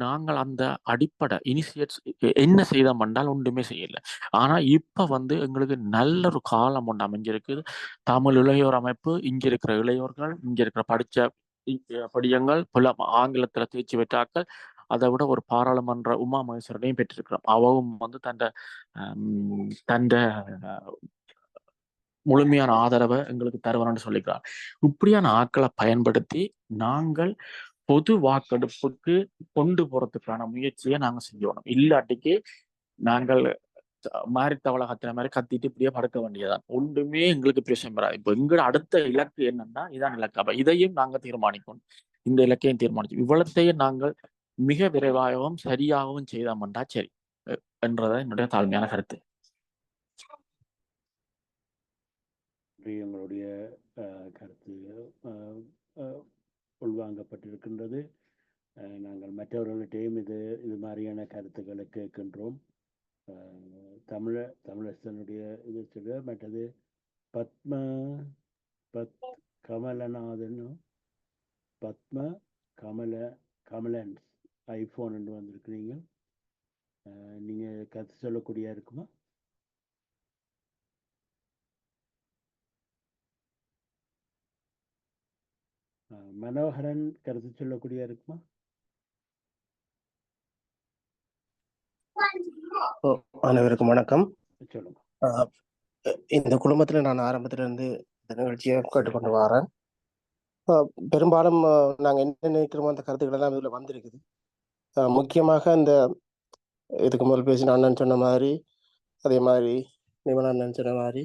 நாங்கள் அந்த அடிப்படை இனிஷியேட்ஸ் என்ன செய்தோம் என்றால் ஒன்றுமே செய்யல. ஆனா இப்ப எங்களுக்கு நல்ல ஒரு காலம் ஒன்று அமைஞ்சிருக்கு. தமிழ் இளையோர் அமைப்பு, இங்க இருக்கிற இளையோர்கள், இங்க இருக்கிற படிச்ச படியங்கள் பல ஆங்கிலத்துல தேர்ச்சி பெற்றாக்கள், அதை விட ஒரு பாராளுமன்ற உமா மகேஸ்வரனையும் பெற்றிருக்கிறோம். அவவும் தந்த முழுமையான ஆதரவை எங்களுக்கு தருவான்னு சொல்லிக்கிறார். இப்படியான ஆட்களை பயன்படுத்தி நாங்கள் பொது வாக்கெடுப்புக்கு கொண்டு போறதுக்கான முயற்சியை நாங்க செய்யணும். இல்லாட்டிக்கு நாங்கள் மாறி தவளை கத்துற மாதிரி கத்திட்டு இப்படியே படுக்க வேண்டியதான். ஒன்றுமே எங்களுக்கு பிரச்சனை வராது. இப்போ எங்களோட அடுத்த இலக்கு என்னன்னா இதான் இலக்கு. அப்ப இதையும் நாங்க தீர்மானிக்கணும். இந்த இலக்கையும் தீர்மானிச்சு இவ்வளத்தையும் நாங்கள் மிக விரைவாகவும் சரியாகவும் செய்தோம்டா சரி என்றதான் என்னுடைய தாழ்மையான கருத்து. எங்களுடைய கருத்து உள்வாங்கப்பட்டிருக்கின்றது. நாங்கள் மற்றவர்களிடையும் இது மாதிரியான கருத்துக்களை கேட்கின்றோம். தமிழரசனுடைய இது சொல்ல மற்றது கமலநாதன் கமலன்ஸ் ஐஃபோன் வந்திருக்கிறீங்க. நீங்க கருத்து சொல்லக்கூடிய இருக்குமா? மனோகரன் கருத்து சொல்லக்கூடிய இருக்குமா? அனைவருக்கும் வணக்கம். சொல்லுங்க. இந்த குடும்பத்துல நான் ஆரம்பத்துல இருந்து இந்த நிகழ்ச்சியை கேட்டுக்கொண்டு வரேன். பெரும்பாலும் நாங்க என்ன நினைக்கிறோமோ அந்த கருத்துக்கள் எல்லாம் இதுல வந்திருக்குது. முக்கியமாக இந்த இதுக்கு முதல் பேசின அண்ணன் சொன்ன மாதிரி, அதே மாதிரி நிமலா அண்ணன் சொன்ன மாதிரி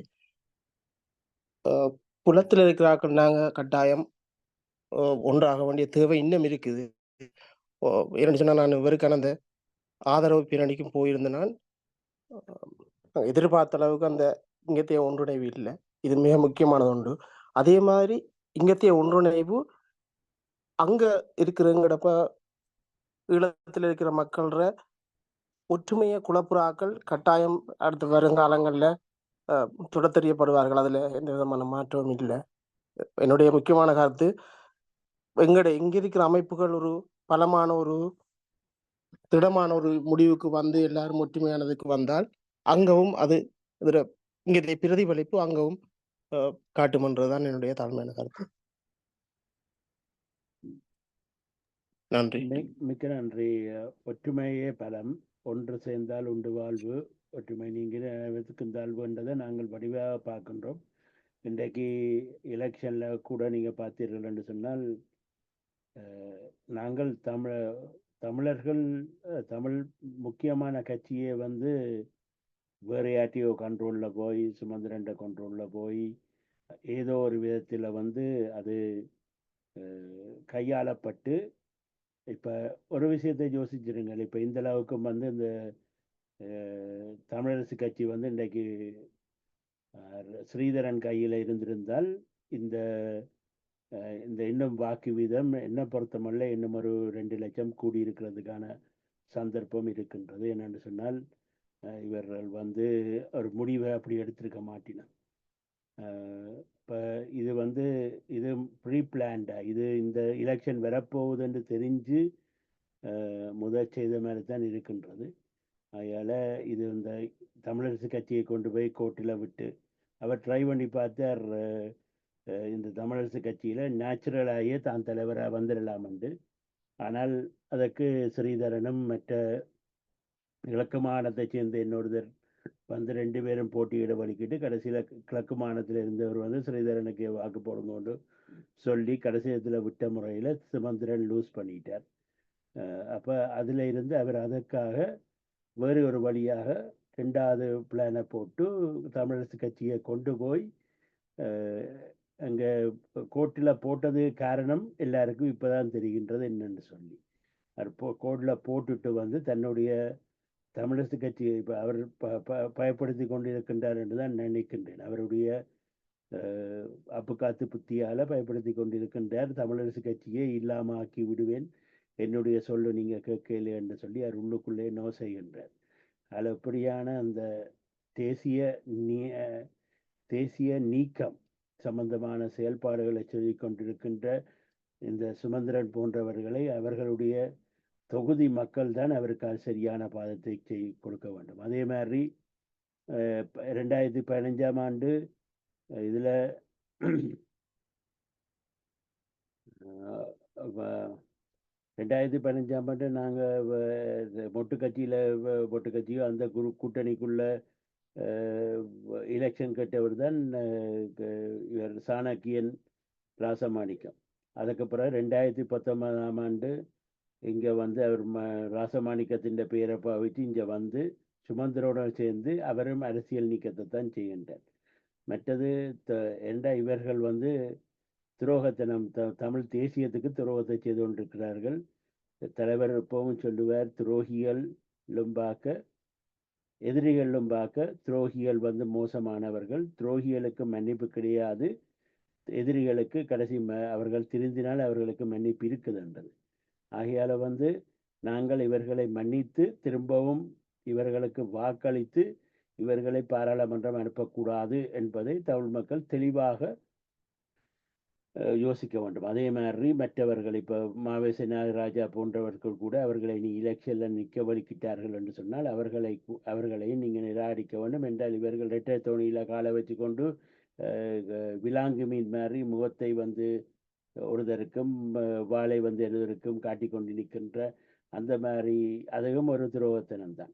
புலத்தில் இருக்கிறார்கள் நாங்க கட்டாயம் ஒன்றாக வேண்டிய தேவை இன்னும் இருக்குது. என்னன்னு சொன்னா நான் இவருக்கான அந்த ஆதரவு பின்னணிக்கும் போயிருந்தேன். எதிர்பார்த்த அளவுக்கு அந்த இங்கத்தைய ஒன்றிணைவு இல்லை. இது மிக முக்கியமானது உண்டு. அதே மாதிரி இங்கத்தைய ஒன்றிணைவு அங்க இருக்கிறங்கடப்ப ஈழத்தில் இருக்கிற மக்கள்ற ஒற்றுமையை குழப்புறாக்கள் கட்டாயம் அடுத்த வருங்காலங்கள்ல தொடத்தெறியப்படுவார்கள். அதுல எந்த விதமான மாற்றமும் இல்லை. என்னுடைய முக்கியமான கருத்து இங்க இருக்கிற அமைப்புகள் ஒரு பலமான ஒரு திடமான ஒரு முடிவுக்கு எல்லாரும் ஒற்றுமையானதுக்கு வந்தால் அங்கவும் அது இங்கே பிரதிபலிப்பு அங்கவும் காட்டுமன்றதுதான் என்னுடைய தாழ்மையான கருத்து. நன்றி. மிக்க நன்றி. ஒற்றுமையே பலம், ஒன்று சேர்ந்தால் உண்டு வாழ்வு, ஒற்றுமை நீங்கிற தாழ்வுன்றதை நாங்கள் வடிவாக பார்க்கின்றோம். இன்றைக்கு எலெக்ஷன்ல கூட நீங்க பார்த்தீர்கள் என்று சொன்னால் நாங்கள் தமிழர்கள் தமிழ் முக்கியமான கட்சியை வேறு யார்ட்டையோ கண்ட்ரோலில் போய் சுமந்திரண்ட கண்ட்ரோலில் போய் ஏதோ ஒரு விதத்தில் அது கையாளப்பட்டு இப்போ ஒரு விஷயத்தை யோசிச்சிருங்கள். இப்போ இந்த அளவுக்கு இந்த தமிழரசு கட்சி இன்றைக்கு ஸ்ரீதரன் கையில் இருந்திருந்தால் இந்த இன்னும் வாக்கு வீதம் என்ன பொறுத்தமல்ல இன்னும் ஒரு 2 லட்சம் கூடியிருக்கிறதுக்கான சந்தர்ப்பம் இருக்கின்றது. என்னென்னு சொன்னால் இவர்கள் ஒரு முடிவை அப்படி எடுத்திருக்க மாட்டினார். இப்போ இது ப்ரீ பிளான்டா, இது இந்த எலெக்ஷன் வரப்போகுதுன்னு தெரிஞ்சு முதல் செய்த மாதிரி தான் இருக்கின்றது. அதனால் இது இந்த தமிழரசு கட்சியை கொண்டு போய் கோர்ட்டில் விட்டு அவர் ட்ரை பண்ணி பார்த்தார். இந்த தமிழரசு கட்சியில் நேச்சுரலாகியே தான் தலைவராக வந்துடலாம் என்று. ஆனால் அதற்கு ஸ்ரீதரனும் மற்ற கிழக்கு மாகாணத்தை சேர்ந்த இன்னொருத்தர் 2 பேரும் போட்டியிட வலிக்கிட்டு கடைசியில் கிழக்கு மாகாணத்தில் இருந்தவர் ஸ்ரீதரனுக்கு வாக்கு போடுங்கன்னு சொல்லி கடைசியத்தில் விட்ட முறையில் சுமந்திரன் லூஸ் பண்ணிட்டார். அப்போ அதில் இருந்து அவர் அதற்காக வேறு ஒரு வழியாக 2வது பிளானை போட்டு தமிழரசு கட்சியை கொண்டு போய் அங்கே கோர்ட்டில் போட்டது காரணம் எல்லாருக்கும் இப்போதான் தெரிகின்றது என்னன்னு சொல்லி. அவர் கோர்ட்டில் போட்டுட்டு வந்து தன்னுடைய தமிழரசு கட்சியை இப்போ அவர் பயப்படுத்தி கொண்டிருக்கின்றார் என்று தான் நினைக்கின்றேன். அவருடைய அப்புக்காத்து புத்தியால் பயப்படுத்தி கொண்டிருக்கின்றார். தமிழரசு கட்சியை இல்லாமல் ஆக்கி விடுவேன், என்னுடைய சொல்லு நீங்கள் கேட்கல என்று சொல்லி அவர் உள்ளுக்குள்ளே நோ செய்கின்றார். அதில் எப்படியான அந்த தேசிய நீக்கம் சம்பந்தமான செயல்பாடுகளை சொல்லிக் கொண்டிருக்கின்ற இந்த சுமந்திரன் போன்றவர்களை அவர்களுடைய தொகுதி மக்கள் தான் அவருக்கு சரியான பாதத்தை கொடுக்க வேண்டும். அதே மாதிரி 2015ஆம் ஆண்டு இதில் 2015ஆம் ஆண்டு நாங்கள் மொட்டு கட்சியோ அந்த கூட்டணிக்குள்ள எலெக்ஷன் கேட்டவர் தான் இவர் சாணக்கியன் ராசமாணிக்கம். அதுக்கு பிறகு 2019ஆம் ஆண்டு இங்கே வந்து அவர் ராசமாணிக்கத்தின் பேரை பாவித்து இங்கே வந்து சுமந்திரோட சேர்ந்து அவரும் அரசியல் நீக்கத்தை தான் செய்கின்றார். மற்றது இவர்கள் வந்து துரோகத்தனம் தமிழ் தேசியத்துக்கு துரோகத்தை செய்து கொண்டிருக்கிறார்கள். தலைவர் எப்பவும் சொல்லுவார், துரோகிகளும் பார்க்க எதிரிகளும் பார்க்க துரோகிகள் வந்து மோசமானவர்கள், துரோகிகளுக்கு மன்னிப்பு கிடையாது, எதிரிகளுக்கு கடைசி அவர்கள் திருந்தினால் அவர்களுக்கு மன்னிப்பு இருக்குதுன்றது. ஆகையால் வந்து நாங்கள் இவர்களை மன்னித்து திரும்பவும் இவர்களுக்கு வாக்களித்து இவர்களை பாராளுமன்றம் அனுப்பக்கூடாது என்பதை தமிழ் மக்கள் தெளிவாக யோசிக்க வேண்டும். அதே மாதிரி மற்றவர்கள் இப்போ மாவேச நாகராஜா போன்றவர்கள் கூட அவர்களை நீ எலெக்ஷனில் நிற்க வலிக்கிட்டார்கள் என்று சொன்னால் அவர்களையும் நீங்கள் நிராகரிக்க வேண்டும். என்றால் இவர்கள் ரெட்டை தோணியில் காலை வச்சு கொண்டு விலாங்கு மீன் மாதிரி முகத்தை வந்து ஒருதருக்கும் வாளை வந்து எழுதருக்கும் காட்டிக்கொண்டு நிற்கின்ற அந்த மாதிரி அதுவும் ஒரு துரோகத்தனம் தான்.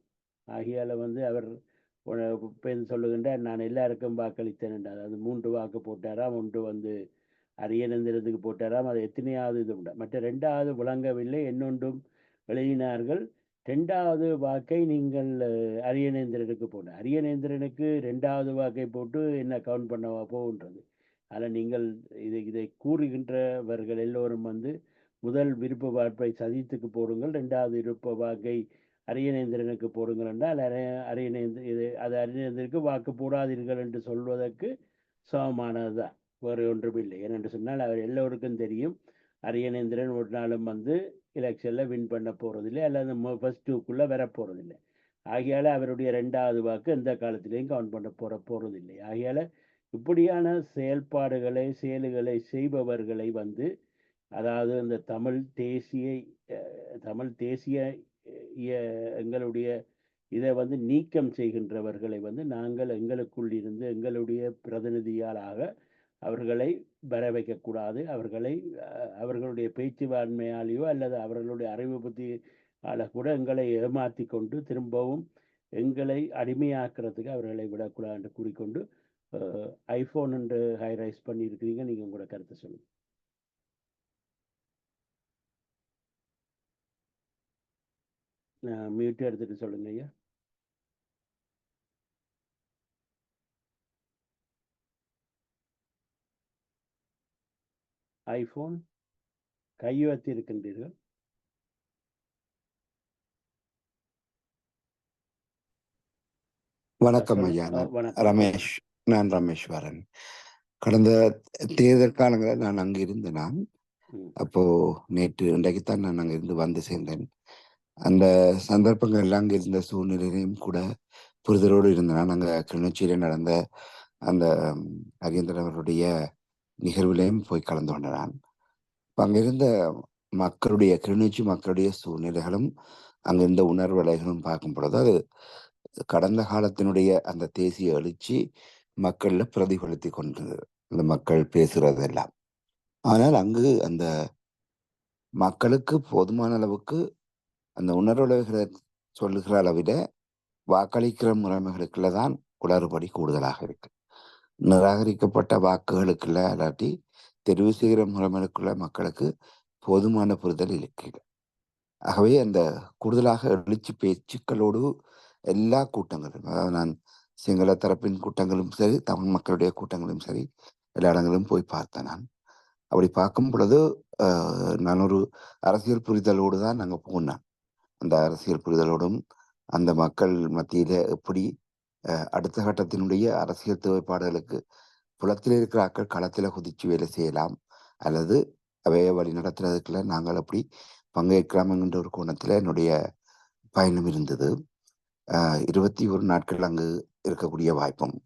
ஆகையால் வந்து அவர் சொல்லுகின்றார், நான் எல்லாருக்கும் வாக்களித்தேன் என்றார். அது 3 வாக்கு போட்டாராம், 1 வந்து அரியநேந்திரத்துக்கு போட்டாராம். அது எத்தனையாவது இது உண்டு. மற்ற 2வது விளங்கவில்லை, என்னொன்றும் எழுதினார்கள். 2வது வாக்கை நீங்கள் அரியநேந்திரனுக்கு போட்ட அரியநேந்திரனுக்கு 2வது வாக்கை போட்டு என்ன கவுண்ட் பண்ணவா போகின்றது. அதில் நீங்கள் இதை கூறுகின்றவர்கள் எல்லோரும் வந்து முதல் விருப்ப வாக்கை சதீத்துக்கு போடுங்கள், 2வது விருப்ப வாக்கை அரியநேந்திரனுக்கு போடுங்கள் என்றால் அரியநேந்திரனுக்கு வாக்கு போடாதீர்கள் என்று சொல்வதற்கு சமமானது தான், வேறு ஒன்றும் இல்லை. ஏனென்று சொன்னால் அவர் எல்லோருக்கும் தெரியும் அரியநேந்திரன் ஒரு நாளும் வந்து எலெக்ஷனில் வின் பண்ண போகிறதில்லை, அல்லது ஃபர்ஸ்ட் 2க்குள்ளே வர போகிறதில்லை. ஆகையால் அவருடைய 2வது வாக்கு எந்த காலத்திலையும் கவுண்ட் பண்ண போகிறதில்லை. ஆகையால் இப்படியான செயல்களை செய்பவர்களை வந்து, அதாவது இந்த தமிழ் தேசிய எங்களுடைய இதை வந்து நீக்கம் செய்கின்றவர்களை வந்து நாங்கள் எங்களுக்குள் இருந்து எங்களுடைய பிரதிநிதியாளாக அவர்களை வர வைக்கக்கூடாது. அவர்களுடைய பேச்சுவாண்மையாலேயோ அல்லது அவர்களுடைய அறிவு புத்தியால் கூட எங்களை ஏமாற்றி கொண்டு திரும்பவும் எங்களை அடிமையாக்குறதுக்கு அவர்களை விடக்கூடாது என்று கூறிக்கொண்டு ஐஃபோன் என்று ஹைரைஸ் பண்ணியிருக்கிறீங்க, நீங்கள் உங்களோட கருத்தை சொல்லுங்கள். மியூட் எடுத்துட்டு சொல்லுங்க ஐயா. ஐஃபோன் கையுயர்த்தி இருக்கின்றீர்கள். வணக்கம் ஐயா, வணக்கம். நான் ரமேஸ்வரன். கடந்த தேர்தல் காலங்களில் நான் அங்கே இருந்தேன். அப்போ இன்றைக்குத்தான் நான் அங்கிருந்து வந்து சேர்ந்தேன். அந்த சந்தர்ப்பங்கள் எல்லாம் அங்கே இருந்த சூழ்நிலையிலையும் கூட புரிதலோடு இருந்தேன். நாங்கள் கிளிநொச்சியில நடந்த அந்த அரியந்திரன் அவருடைய நிகழ்விலையும் போய் கலந்து கொண்டேன். அங்கிருந்த கிளிநொச்சி மக்களுடைய சூழ்நிலைகளும் அங்கிருந்த உணர்வலைகளும் பார்க்கும் பொழுது அது கடந்த காலத்தினுடைய அந்த தேசிய எழுச்சி மக்கள்ல பிரதிபலித்து கொண்டிருந்தது, அந்த மக்கள் பேசுறதெல்லாம். ஆனால் அங்கு அந்த மக்களுக்கு போதுமான அளவுக்கு அந்த உணர்வுகளை சொல்லுகிற அளவிட வாக்களிக்கிற முறைமைகளுக்குள்ள தான் குளறுபடி கூடுதலாக இருக்கு. நிராகரிக்கப்பட்ட வாக்குகளுக்குள்ள இல்லாட்டி தெரிவு செய்கிற முறைமைகளுக்குள்ள மக்களுக்கு போதுமான புரிதல் இல்லை. ஆகவே அந்த கூடுதலாக எழுச்சி பேச்சுக்களோடு எல்லா கூட்டங்களும், அதாவது நான் சிங்கள தரப்பின் கூட்டங்களும் சரி, தமிழ் மக்களுடைய கூட்டங்களும் சரி, எல்லா இடங்களிலும் போய் பார்த்தேன் நான். அப்படி பார்க்கும் பொழுது நான் ஒரு அரசியல் புரிதலோடு தான் நாங்கள் போனேன். அந்த அரசியல் புரிதலோடும் அந்த மக்கள் மத்தியில எப்படி அடுத்த கட்டத்தினுடைய அரசியல் தேவைப்பாடுகளுக்கு புலத்தில் இருக்கிற ஆக்கள் களத்தில் குதிச்சு வேலை செய்யலாம், அல்லது அவையை வழி நடத்துறதுக்குள்ள நாங்கள் அப்படி பங்கேற்கலாம் என்கின்ற ஒரு கோணத்தில் என்னுடைய பயணம் இருந்தது. 21 நாட்கள் அங்கு இருக்கக்கூடிய வாய்ப்பும்,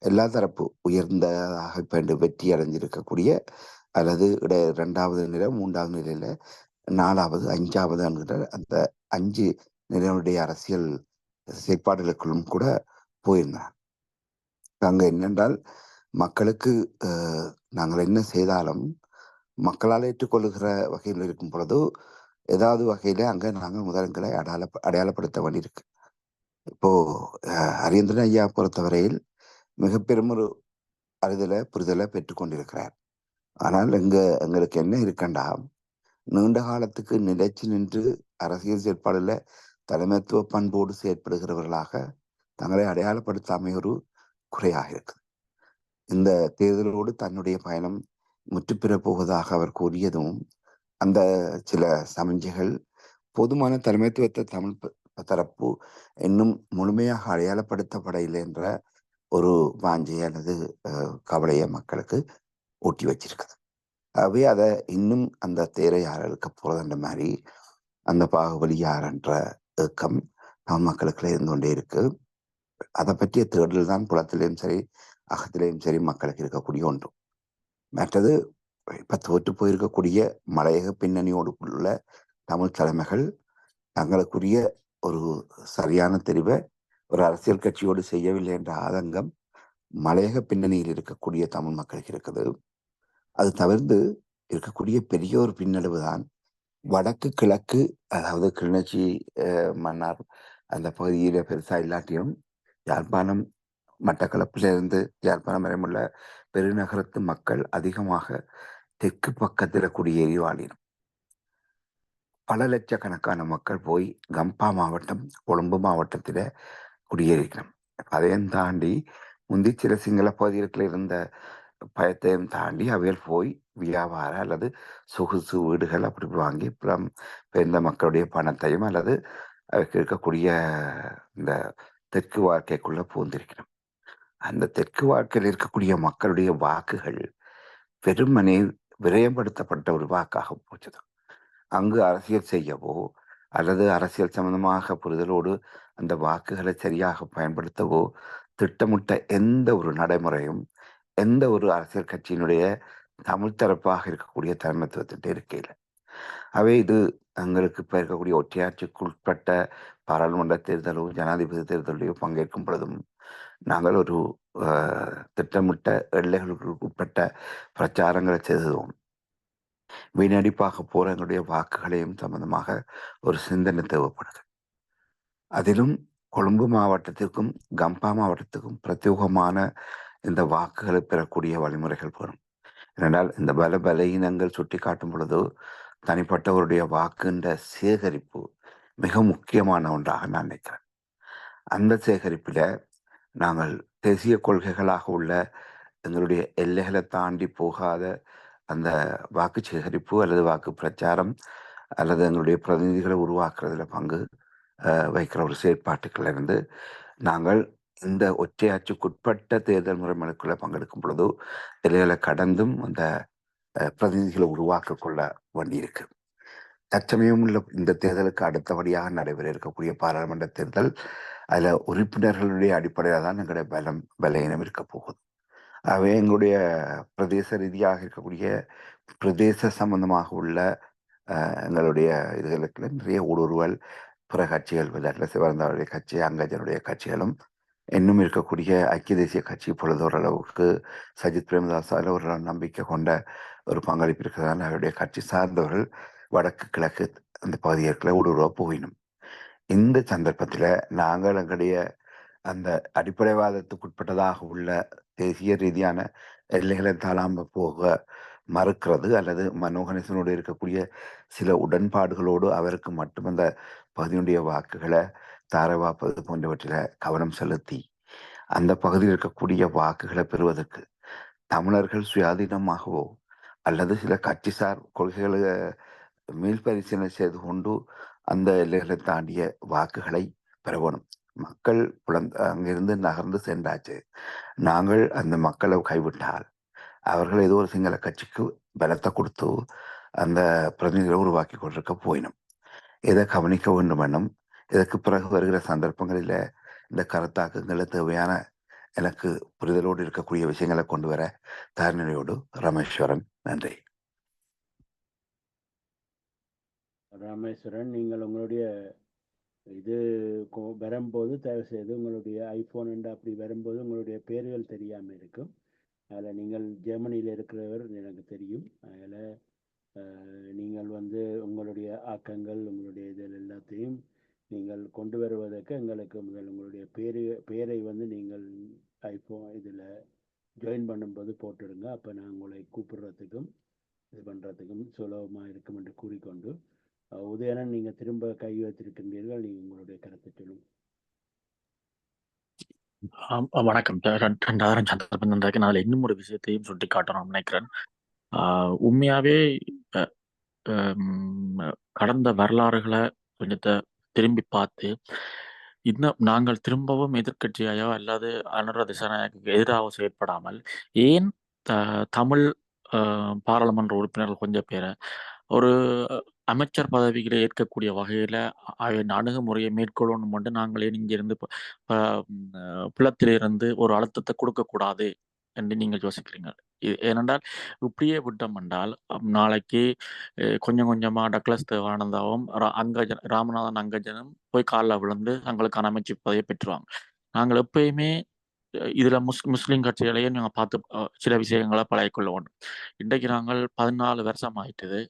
எல்லா தரப்பு உயர்ந்ததாக இப்போ வெற்றி அடைஞ்சிருக்கக்கூடிய அல்லது 2வது நிலை, 3வது நிலையில 4வது, 5வது என்கிற அந்த 5 நிலையுடைய அரசியல் செயற்பாடுகளுக்குள்ளும் கூட போயிருந்தேன். அங்க என்னென்றால் மக்களுக்கு நாங்கள் என்ன செய்தாலும் மக்களால் ஏற்றுக்கொள்ளுகிற வகையில் இருக்கும் பொழுது ஏதாவது வகையில அங்க நாங்கள் முதலங்களை அடையாளப்படுத்த வேண்டியிருக்கு. இப்போ ஹரியந்திரன் ஐயா பொறுத்தவரையில் மிக பெரும் ஒரு புரிதலை பெற்றுக்கொண்டிருக்கிறார். ஆனால் எங்களுக்கு என்ன இருக்கண்டா, நீண்ட காலத்துக்கு நிலைச்சு நின்று அரசியல் செயற்பாடுல தலைமைத்துவ பண்போடு செயற்படுகிறவர்களாக தங்களை அடையாளப்படுத்தாமை ஒரு குறையாக இருக்குது. இந்த தேர்தலோடு தன்னுடைய பயணம் முற்றுப்பெற போவதாக அவர் கூறியதும் அந்த சில சமிஞ்சைகள் போதுமான தலைமைத்துவத்தை தமிழ் தரப்பு இன்னும் முழுமையாக அடையாளப்படுத்தப்படவில்லை என்ற ஒரு வாஞ்சை அல்லது கவலையை மக்களுக்கு ஊட்டி வச்சிருக்குது. ஆகவே அதை இன்னும் அந்த தேரை யார் இழுக்க போறதுன்ற மாதிரி அந்த பாகுபலி யார்ன்ற ஏக்கம் நம் மக்களுக்குள்ள இருந்து கொண்டே இருக்கு. அதை பற்றிய தேடல் தான் புலத்திலையும் சரி அகத்திலையும் சரி மக்களுக்கு இருக்கக்கூடிய ஒன்று. மற்றது இப்ப தோற்று போயிருக்கக்கூடிய மலையக பின்னணியோடு உள்ள தமிழ் தலைமைகள் தங்களுக்குரிய ஒரு சரியான தெரிவை ஒரு அரசியல் கட்சியோடு செய்யவில்லை என்ற ஆதங்கம் மலையக பின்னணியில் இருக்கக்கூடிய தமிழ் மக்களுக்கு இருக்குது. அது தவிர்த்து இருக்கக்கூடிய பெரிய ஒரு பின்னடைவு தான் வடக்கு கிழக்கு, அதாவது கிளிநொச்சி, மன்னார் அந்த பகுதியில பெருசா இல்லாட்டியும் யாழ்ப்பாணம், மட்டக்களப்பிலிருந்து யாழ்ப்பாணம் வரையுள்ள பெருநகரத்து மக்கள் அதிகமாக தெற்கு பக்கத்தில் குடியேறி வாழினோம். பல லட்சக்கணக்கான மக்கள் போய் கம்பா மாவட்டம், கொழும்பு மாவட்டத்தில் குடியேறிக்கணும். அதையும் தாண்டி முந்தி சில சிங்கள பகுதிகளில் இருந்த பயத்தையும் தாண்டி அவையில் போய் வியாபார அல்லது சொகுசு வீடுகள் அப்படி வாங்கி இந்த மக்களுடைய பணத்தையும் அல்லது அதுக்கு இருக்கக்கூடிய இந்த தெற்கு வாழ்க்கைக்குள்ள பூந்திருக்கணும். அந்த தெற்கு வாழ்க்கையில் இருக்கக்கூடிய மக்களுடைய வாக்குகள் வெறுமனே விரயப்படுத்தப்பட்ட ஒரு வாக்காக போச்சது. அங்கு அரசியல் செய்யவோ அல்லது அரசியல் சம்பந்தமாக புரிதலோடு அந்த வாக்குகளை சரியாக பயன்படுத்தவோ திட்டமிட்ட எந்த ஒரு நடைமுறையும் எந்த ஒரு அரசியல் கட்சியினுடைய தமிழ் தரப்பாக இருக்கக்கூடிய தலைமைத்துவத்திட்ட இருக்கையில். அவை இது எங்களுக்கு இப்போ இருக்கக்கூடிய ஒற்றையாட்சிக்கு உட்பட்ட பாராளுமன்ற தேர்தலோ ஜனாதிபதி தேர்தலையோ பங்கேற்கும் பொழுதும் நாங்கள் ஒரு திட்டமிட்ட எல்லைகளுக்கு உட்பட்ட பிரச்சாரங்களை செய்தோம். வீணடிப்பாக போற எங்களுடைய வாக்குகளையும் சம்பந்தமாக ஒரு சிந்தனை தேவைப்படுது. அதிலும் கொழும்பு மாவட்டத்திற்கும் கம்பா மாவட்டத்துக்கும் பிரத்யேகமான இந்த வாக்குகளை பெறக்கூடிய வழிமுறைகள் வரும். ஏனென்றால் இந்த பலகீனங்கள் சுட்டி காட்டும் பொழுது தனிப்பட்டவருடைய வாக்குன்ற சேகரிப்பு மிக முக்கியமான ஒன்றாக நான் நினைக்கிறேன். அந்த சேகரிப்பில் நாங்கள் தேசிய கொள்கைகளாக உள்ள எங்களுடைய எல்லைகளை தாண்டி போகாத அந்த வாக்கு சேகரிப்பு அல்லது வாக்கு பிரச்சாரம் அல்லது எங்களுடைய பிரதிநிதிகளை உருவாக்குறதுல பங்கு வைக்கிற ஒரு செயற்பாட்டுக்கள் இருந்து நாங்கள் இந்த ஒற்றையாட்சிக்குட்பட்ட தேர்தல் முறைமைக்குள்ள பங்கெடுக்கும் பொழுது எல்லைகளை கடந்தும் அந்த பிரதிநிதிகளை உருவாக்க கொள்ள வேண்டியிருக்கு. தற்சமயம் உள்ள இந்த தேர்தலுக்கு அடுத்தபடியாக நடைபெற இருக்கக்கூடிய பாராளுமன்ற தேர்தல் அதில் உறுப்பினர்களுடைய அடிப்படையில் தான் எங்களுடைய பலகீனம் இருக்க போகுது. ஆகவே எங்களுடைய பிரதேச ரீதியாக இருக்கக்கூடிய பிரதேச சம்பந்தமாக உள்ள எங்களுடைய இதுகளுக்கு நிறைய ஊடுருவல் பிற கட்சிகள், விளையாட்டில் சிவந்தாவுடைய கட்சி, அங்கஜனுடைய கட்சிகளும் இன்னும் இருக்கக்கூடிய ஐக்கிய தேசிய கட்சி பொழுது ஓரளவுக்கு சஜித் பிரேமதாசால ஒரு நம்பிக்கை கொண்ட ஒரு பங்களிப்பு இருக்கிறதால அவருடைய கட்சி சார்ந்தவர்கள் வடக்கு கிழக்கு அந்த பகுதிகளுக்குள்ள ஊடுருவ போயினும் இந்த சந்தர்ப்பத்தில் நாங்கள் எங்களுடைய அந்த அடிப்படைவாதத்துக்குட்பட்டதாக உள்ள தேசிய ரீதியான எல்லைகளை தாழாம போக மறுக்கிறது அல்லது மனோகணேசனோடு இருக்கக்கூடிய சில உடன்பாடுகளோடு அவருக்கு மட்டும் அந்த பகுதியுடைய வாக்குகளை தாரவாப்பது போன்றவற்றில் கவனம் செலுத்தி அந்த பகுதியில் இருக்கக்கூடிய வாக்குகளை பெறுவதற்கு தமிழர்கள் சுயாதீனமாகவோ அல்லது சில கட்சிசார் கொள்கைகளை மீள்பரிசீலனை செய்து கொண்டு அந்த எல்லைகளை தாண்டிய வாக்குகளை பெறணும். மக்கள் அங்கிருந்து நகர்ந்து சென்றாச்சு. நாங்கள் அந்த மக்களை கைவிட்டால் அவர்கள் ஏதோ ஒரு சிங்கள கட்சிக்கு பலத்தை கொடுத்து அந்த பிரதிநிதிகளை உருவாக்கி கொண்டிருக்க போயினும் இதை கவனிக்க வேண்டும் எனும். இதற்கு பிறகு வருகிற சந்தர்ப்பங்களில் இந்த கருத்தாக்கங்களை தேவையான எனக்கு புரிதலோடு இருக்கக்கூடிய விஷயங்களை கொண்டு வர தாரணையோடு ராமேஸ்வரன். நன்றி. ராமேஸ்வரன், நீங்கள் உங்களுடைய இது வரும்போது தயவு செய்து உங்களுடைய ஐஃபோன் அப்படி வரும்போது உங்களுடைய பேர்கள் தெரியாமல் இருக்கும். அதில் நீங்கள் ஜெர்மனியில் இருக்கிறவர் எனக்கு தெரியும். அதில் நீங்கள் உங்களுடைய ஆக்கங்கள் உங்களுடைய இதில் எல்லாத்தையும் நீங்கள் கொண்டு வருவதற்கு எங்களுக்கு முதல் உங்களுடைய பேரை நீங்கள் ஐஃபோன் இதில் ஜாயின் பண்ணும்போது போட்டுடுங்க. அப்போ நான் உங்களை கூப்பிடுறதுக்கும் இது பண்ணுறதுக்கும் சுலபமாக இருக்கும் என்று கூறிக்கொண்டு, உதயணன், நீங்கள் திரும்ப கை வைத்திருக்கின்றீர்கள். நீங்கள் உங்களுடைய கருத்தை சொல்லுங்க. வணக்கம். 2000 சந்தர்ப்பம் தந்தாக்க நான் இன்னும் ஒரு விஷயத்தையும் சுட்டி காட்டணும்னு நினைக்கிறேன். உண்மையாவே கடந்த வரலாறுகளை கொஞ்சத்தை திரும்பி பார்த்து இன்னும் நாங்கள் திரும்பவும் எதிர்க்கட்சியாயோ அல்லது அனுர திசாநாயக்கு எதிராக செயற்படாமல் ஏன் தமிழ் பாராளுமன்ற உறுப்பினர்கள் கொஞ்சம் பேரை ஒரு அமைச்சர் பதவிகளை ஏற்கக்கூடிய வகையில அணுகுமுறையை மேற்கொள்ளணும் என்று நாங்களே இங்கிருந்து புலத்திலிருந்து ஒரு அழுத்தத்தை கொடுக்கக்கூடாது என்று நீங்கள் யோசிக்கிறீங்க. ஏனென்றால் இப்படியே விட்டோம் என்றால் நாளைக்கு கொஞ்சம் கொஞ்சமா டக்ளஸ் தேவானந்தாவும் ராமநாதன் அங்கஜனும் போய் காலில் விழுந்து தங்களுக்கான அமைச்சு பதவியை பெற்றுவாங்க. நாங்கள் எப்பயுமே இதுல முஸ்லீம் கட்சிகளையும் நாங்கள் பார்த்து சில விஷயங்களை பழகிக்கொள்ள வேண்டும். இன்றைக்கு நாங்கள் 14 வருஷம் ஆயிட்டது.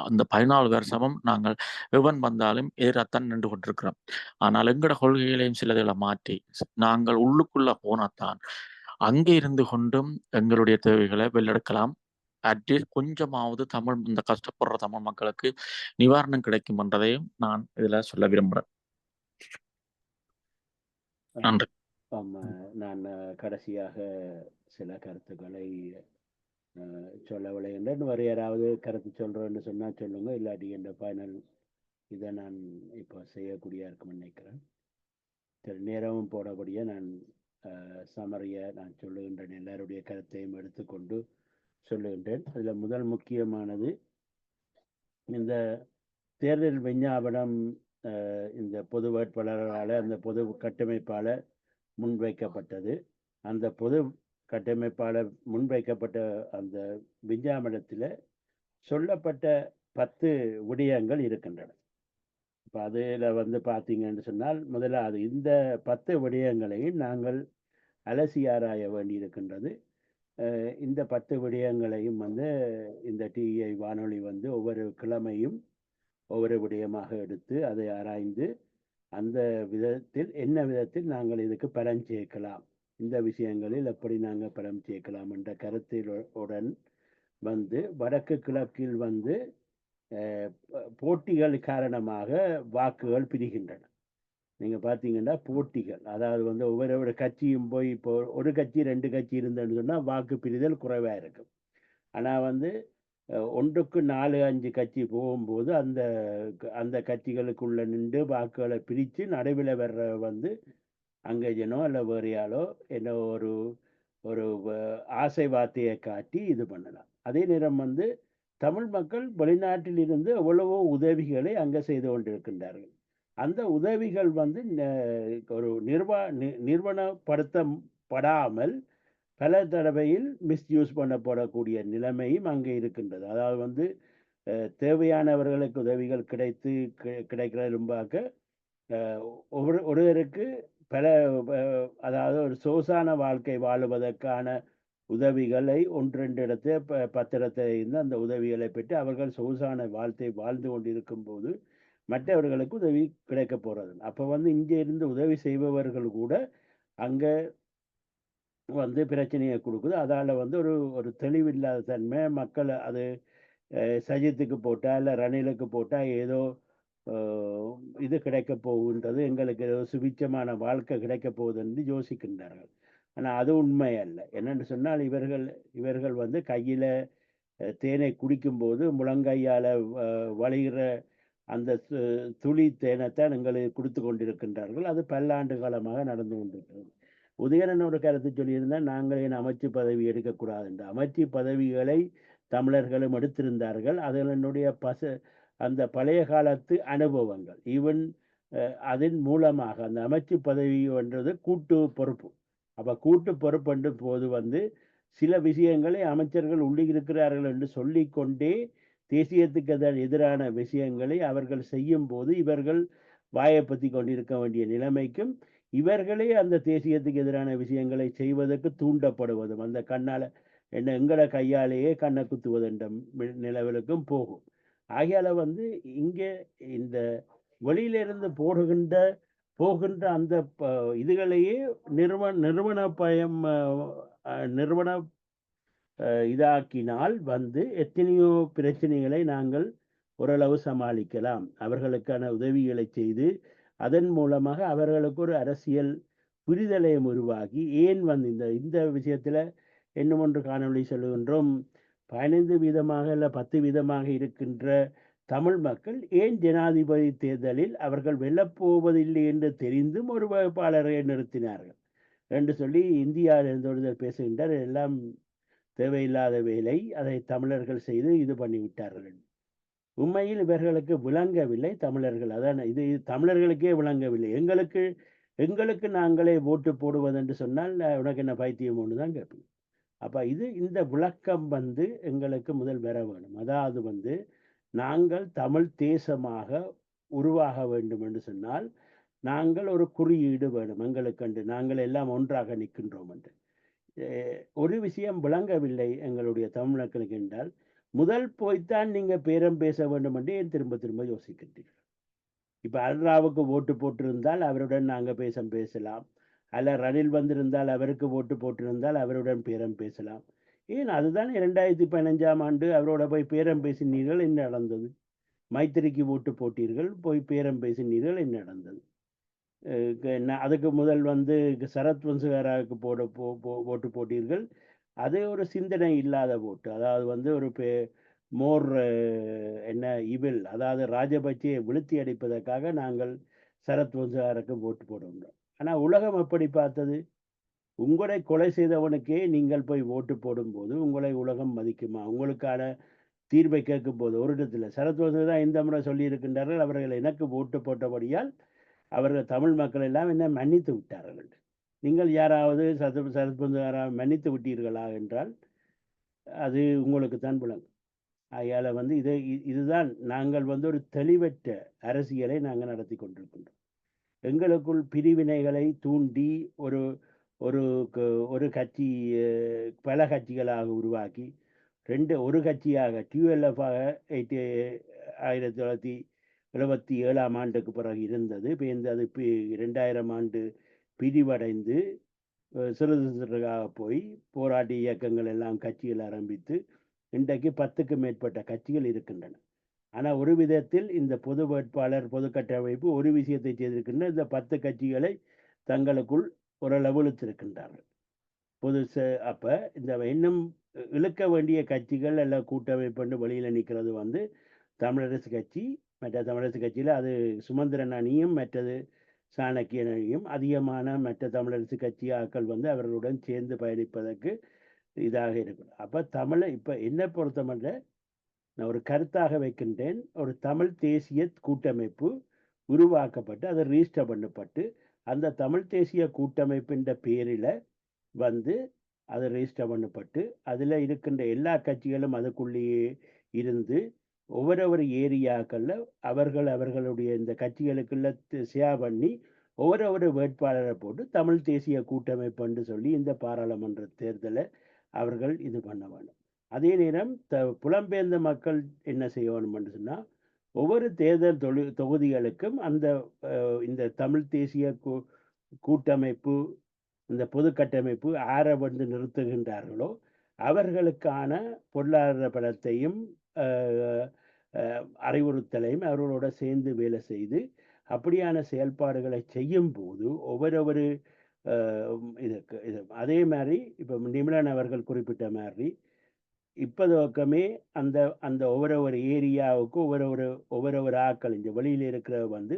அந்த 14 வருஷமும் நாங்கள் எவன் வந்தாலும் எதிராத்தான் நின்று கொண்டிருக்கிறோம். ஆனால் எங்களோட கொள்கைகளையும் சிலதுகளை மாற்றி நாங்கள் உள்ளுக்குள்ள போனாத்தான் அங்கே இருந்து கொண்டும் எங்களுடைய தேவைகளை வெள்ளெடுக்கலாம். அட்லீஸ்ட் கொஞ்சமாவது இந்த கஷ்டப்படுற தமிழ் மக்களுக்கு நிவாரணம் கிடைக்கும் என்றதையும் நான் இதுல சொல்ல விரும்புகிறேன். நன்றி. நான் கடைசியாக சில கருத்துக்களை சொல்ல விளைகின்றேன். வேறு யாராவது கருத்து சொல்கிறேன்னு சொன்னால் சொல்லுங்க. இல்லாட்டி என்ற ஃபைனல் இதை நான் இப்போ செய்யக்கூடிய இருக்கும்னு நினைக்கிறேன். சரி, நேரமும் போடக்கூடிய நான் சமரியை நான் சொல்லுகின்றேன். எல்லாருடைய கருத்தையும் எடுத்துக்கொண்டு சொல்லுகின்றேன். அதில் முதல் முக்கியமானது இந்த தேர்தல் விஞ்ஞாபனம் இந்த பொது வேட்பாளரால் அந்த பொது கட்டமைப்பால் முன்வைக்கப்பட்டது. அந்த பொது கட்டமைப்பாளர் முன்வைக்கப்பட்ட அந்த விஞ்ஞாபனத்தில் சொல்லப்பட்ட 10 விடயங்கள் இருக்கின்றன. இப்போ அதில் பார்த்தீங்கன்னு சொன்னால் முதலாவது இந்த 10 விடயங்களையும் நாங்கள் அலசி ஆராய வேண்டியிருக்கின்றது. இந்த 10 விடயங்களையும் இந்த டிஐ வானொலி ஒவ்வொரு கிழமையும் ஒவ்வொரு விடயமாக எடுத்து அதை ஆராய்ந்து அந்த விதத்தில் என்ன விதத்தில் நாங்கள் இதுக்கு பலன் சேர்க்கலாம், இந்த விஷயங்களில் எப்படி நாங்கள் பலம் சேர்க்கலாம் என்ற கருத்துடன் வடக்கு கிழக்கில் போட்டிகள் காரணமாக வாக்குகள் பிரிகின்றன. நீங்கள் பார்த்தீங்கன்னா போட்டிகள், அதாவது ஒவ்வொரு கட்சியும் போய் இப்போ ஒரு கட்சி 2 கட்சி இருந்ததுன்னு சொன்னால் வாக்கு பிரிதல் குறைவாக இருக்கும். ஆனால் 1க்கு 4, 5 கட்சி போகும்போது அந்த கட்சிகளுக்குள்ள நின்று வாக்குகளை பிரித்து நடுவில் வர்ற அங்கேஜனோ அல்ல வேறையாலோ என்ன ஒரு ஆசை வார்த்தையை காட்டி இது பண்ணலாம். அதே நேரம் தமிழ் மக்கள் வெளிநாட்டில் இருந்து எவ்வளவோ உதவிகளை அங்கே செய்து கொண்டிருக்கின்றார்கள். அந்த உதவிகள் ஒரு நிறுவனப்படுத்தப்படாமல் பல தடவையில் மிஸ்யூஸ் பண்ணப்படக்கூடிய நிலைமையும் அங்கே இருக்கின்றது. அதாவது தேவையானவர்களுக்கு உதவிகள் கிடைக்கிறதும்பாக்க ஒருவருக்கு பல அதாவது ஒரு சொகுசான வாழ்க்கை வாழுவதற்கான உதவிகளை 1-2 இடத்தை 10 இடத்தை இருந்து அந்த உதவிகளை பெற்று அவர்கள் சொகுசான வாழ்க்கை வாழ்ந்து கொண்டிருக்கும் போது மற்றவர்களுக்கு உதவி கிடைக்க போறது. அப்போ இங்கே இருந்து உதவி செய்பவர்கள் கூட அங்கே பிரச்சனையை கொடுக்குது. அதால் ஒரு தெளிவில்லாத தன்மை மக்கள் அது சஜித்துக்கு போட்டால் இல்லை ரணிலுக்கு போட்டால் ஏதோ இது கிடைக்க போகுன்றது, எங்களுக்கு ஏதோ சுபிச்சமான வாழ்க்கை கிடைக்க போகுது என்று யோசிக்கின்றார்கள். ஆனால் அது உண்மை அல்ல. என்னென்னு சொன்னால் இவர்கள் வந்து கையில் தேனை குடிக்கும்போது முழங்கையால் வழிகிற அந்த துளி தேனைத்தான் எங்களுக்கு கொடுத்து கொண்டிருக்கின்றார்கள். அது பல்லாண்டு காலமாக நடந்து கொண்டிருக்கிறது. உதயணன் ஒரு கருத்து சொல்லியிருந்தால் நாங்கள் என் அமைச்சு பதவி எடுக்கக்கூடாது என்று. அமைச்சு பதவிகளை தமிழர்களும் எடுத்திருந்தார்கள். அதனுடைய அந்த பழைய காலத்து அனுபவங்கள் ஈவன் அதன் மூலமாக அந்த அமைச்சு பதவி என்றது கூட்டு பொறுப்பு. அப்போ கூட்டு பொறுப்பு என்ற போது வந்து சில விஷயங்களை அமைச்சர்கள் உள்ளிருக்கிறார்கள் என்று சொல்லிக்கொண்டே தேசியத்துக்கு எதிரான விஷயங்களை அவர்கள் செய்யும் போது இவர்கள் வாயப்பத்தி கொண்டிருக்க வேண்டிய நிலைமைக்கும் இவர்களே அந்த தேசியத்துக்கு எதிரான விஷயங்களை செய்வதற்கு தூண்டப்படுவதும் அந்த கண்ணால் என்ன எங்களை கையாலேயே கண்ணை குத்துவது என்ற நிலவிலுக்கும் போகும். ஆகையால வந்து இங்கே இந்த வெளியிலிருந்து போகின்ற அந்த இதுகளையே நிறுவன இதாக்கினால் வந்து எத்தனையோ பிரச்சனைகளை நாங்கள் ஓரளவு சமாளிக்கலாம். அவர்களுக்கான உதவிகளை செய்து அதன் மூலமாக அவர்களுக்கு ஒரு அரசியல் புரிதலையும் உருவாகி ஏன் வந்து இந்த விஷயத்துல இன்னும் ஒன்று காணொளி சொல்லுகின்றோம். 15% இல்லை 10% இருக்கின்ற தமிழ் மக்கள் ஏன் ஜனாதிபதி தேர்தலில் அவர்கள் வெல்லப்போவதில்லை என்று தெரிந்தும் ஒரு வேட்பாளரை நிறுத்தினார்கள் என்று சொல்லி இந்தியாவிலிருந்து ஒருவர் பேசுகின்றார். எல்லாம் தேவையில்லாத வேலை, அதை தமிழர்கள் செய்து இது பண்ணிவிட்டார்கள். உண்மையில் இவர்களுக்கு விளங்கவில்லை தமிழர்கள். அதான் இது தமிழர்களுக்கே விளங்கவில்லை. எங்களுக்கு நாங்களே ஓட்டு போடுவது என்று சொன்னால் உனக்கு என்ன பைத்தியம் ஒன்று தான் கேட்போம். அப்போ இந்த விளக்கம் வந்து எங்களுக்கு முதல் வர வேணும். அதாவது வந்து நாங்கள் தமிழ் தேசமாக உருவாக வேண்டும் என்று சொன்னால் நாங்கள் ஒரு குறியீடு வேணும் எங்களுக்கென்று. நாங்கள் எல்லாம் ஒன்றாக நிற்கின்றோம் என்று ஒரு விஷயம் விளங்கவில்லை எங்களுடைய தமிழ் மக்களுக்கு என்றால் முதல் போய்த்தான் நீங்கள் பேரம் பேச வேண்டும் என்று ஏன் திரும்ப திரும்ப யோசிக்கின்றீர்கள்? இப்போ அல்ராவுக்கு ஓட்டு போட்டிருந்தால் அவருடன் நாங்கள் பேசலாம். அல்ல ரணில் வந்திருந்தால் அவருக்கு ஓட்டு போட்டிருந்தால் அவருடன் பேரம் பேசலாம். ஏன் அதுதான் 2015 அவரோட போய் பேரம் பேசினீர்கள், என்ன நடந்தது? மைத்திரிக்கு ஓட்டு போட்டீர்கள், போய் பேரம் பேசினீர்கள், என்ன நடந்தது? அதுக்கு முதல் வந்து சரத் வன்சுகாராவுக்கு ஓட்டு போட்டீர்கள். அது ஒரு சிந்தனை இல்லாத ஓட்டு. அதாவது வந்து ஒரு மோர் என்ன இவில், அதாவது ராஜபக்சேயை விழுத்தி அடிப்பதற்காக நாங்கள் சரத் வன்சுகாருக்கு ஓட்டு போடுகின்றோம். ஆனால் உலகம் எப்படி பார்த்தது? உங்களை கொலை செய்தவனுக்கே நீங்கள் போய் ஓட்டு போடும்போது உங்களை உலகம் மதிக்குமா? உங்களுக்கான தீர்வை கேட்கும் போது ஒரு இடத்துல சரத் வன்சுகார் தான் இந்த முறை சொல்லியிருக்கின்றார்கள், அவர்கள் எனக்கு ஓட்டு போட்டபடியால் அவர்கள் தமிழ் மக்கள் எல்லாம் என்ன மன்னித்து விட்டார்கள். நீங்கள் யாராவது சரத் வன்சுகாராக மன்னித்து விட்டீர்களா என்றால் அது உங்களுக்கு தான் விளங்கும். ஆகையால் வந்து இதுதான் நாங்கள் வந்து ஒரு தெளிவற்ற அரசியலை நாங்கள் நடத்தி கொண்டிருக்கின்றோம். எங்களுக்குள் பிரிவினைகளை தூண்டி ஒரு கட்சி பல கட்சிகளாக உருவாக்கி ஒரு கட்சியாக டியூஎல்எஃபாக 1977 பிறகு இருந்தது. இப்போ அது 2000 பிரிவடைந்து சிறிது சிறுகாக போய் போராட்ட இயக்கங்கள் எல்லாம் கட்சிகள் ஆரம்பித்து இன்றைக்கு 10க்கும் மேற்பட்ட கட்சிகள் இருக்கின்றன. ஆனால் ஒரு விதத்தில் இந்த பொது வேட்பாளர் பொது கட்டமைப்பு ஒரு விஷயத்தை செய்திருக்கின்ற இந்த 10 கட்சிகளை தங்களுக்குள் ஓரளவு இழுத்திருக்கின்றார்கள். அப்போ இந்த இன்னும் இழுக்க வேண்டிய கட்சிகள் எல்லாம் கூட்டமைப்பு வெளியில் நிற்கிறது வந்து தமிழரசு கட்சி. மற்ற தமிழரசு கட்சியில் அது சுமந்திரன் அணியும் மற்றது சாணக்கியன் அணியும் அதிகமான மற்ற தமிழரசு கட்சி ஆட்கள் வந்து அவர்களுடன் சேர்ந்து பயணிப்பதற்கு இதாக இருக்கும். அப்போ இப்போ என்னை பொறுத்தமல்ல நான் ஒரு கருத்தாக வைக்கின்றேன். ஒரு தமிழ் தேசிய கூட்டமைப்பு உருவாக்கப்பட்டு அது ரிஜிஸ்டர் பண்ணப்பட்டு அந்த தமிழ் தேசிய கூட்டமைப்பின் பேரில் வந்து அது ரிஜிஸ்டர் பண்ணப்பட்டு அதில் இருக்கின்ற எல்லா கட்சிகளும் அதுக்குள்ளேயே இருந்து ஒவ்வொரு ஏரியாக்களில் அவர்களுடைய இந்த கட்சிகளுக்குள்ள ஷேர் பண்ணி ஒவ்வொரு வேட்பாளரை போட்டு தமிழ் தேசிய கூட்டமைப்புன்னு சொல்லி இந்த பாராளுமன்ற தேர்தலை அவர்கள் இது பண்ண வேண்டும். அதே நேரம் புலம்பெயர்ந்த மக்கள் என்ன செய்ய வேண்டும் என்று சொன்னால் ஒவ்வொரு தேர்தல் தொகுதிகளுக்கும் இந்த தமிழ் தேசிய கூட்டமைப்பு இந்த பொது கட்டமைப்பு ஆரை வந்து நிறுத்துகின்றார்களோ அவர்களுக்கான பொருளாதார பலத்தையும் அறிவுறுத்தலையும் அவர்களோட சேர்ந்து வேலை செய்து அப்படியான செயல்பாடுகளை செய்யும் போது ஒவ்வொரு இதுக்கு இது அதே மாதிரி இப்போ நிமிலன் அவர்கள் குறிப்பிட்ட மாதிரி இப்போதுமே அந்த அந்த ஒவ்வொரு ஏரியாவுக்கு ஒவ்வொரு ஆக்கள் இந்த வெளியில் இருக்கிற வந்து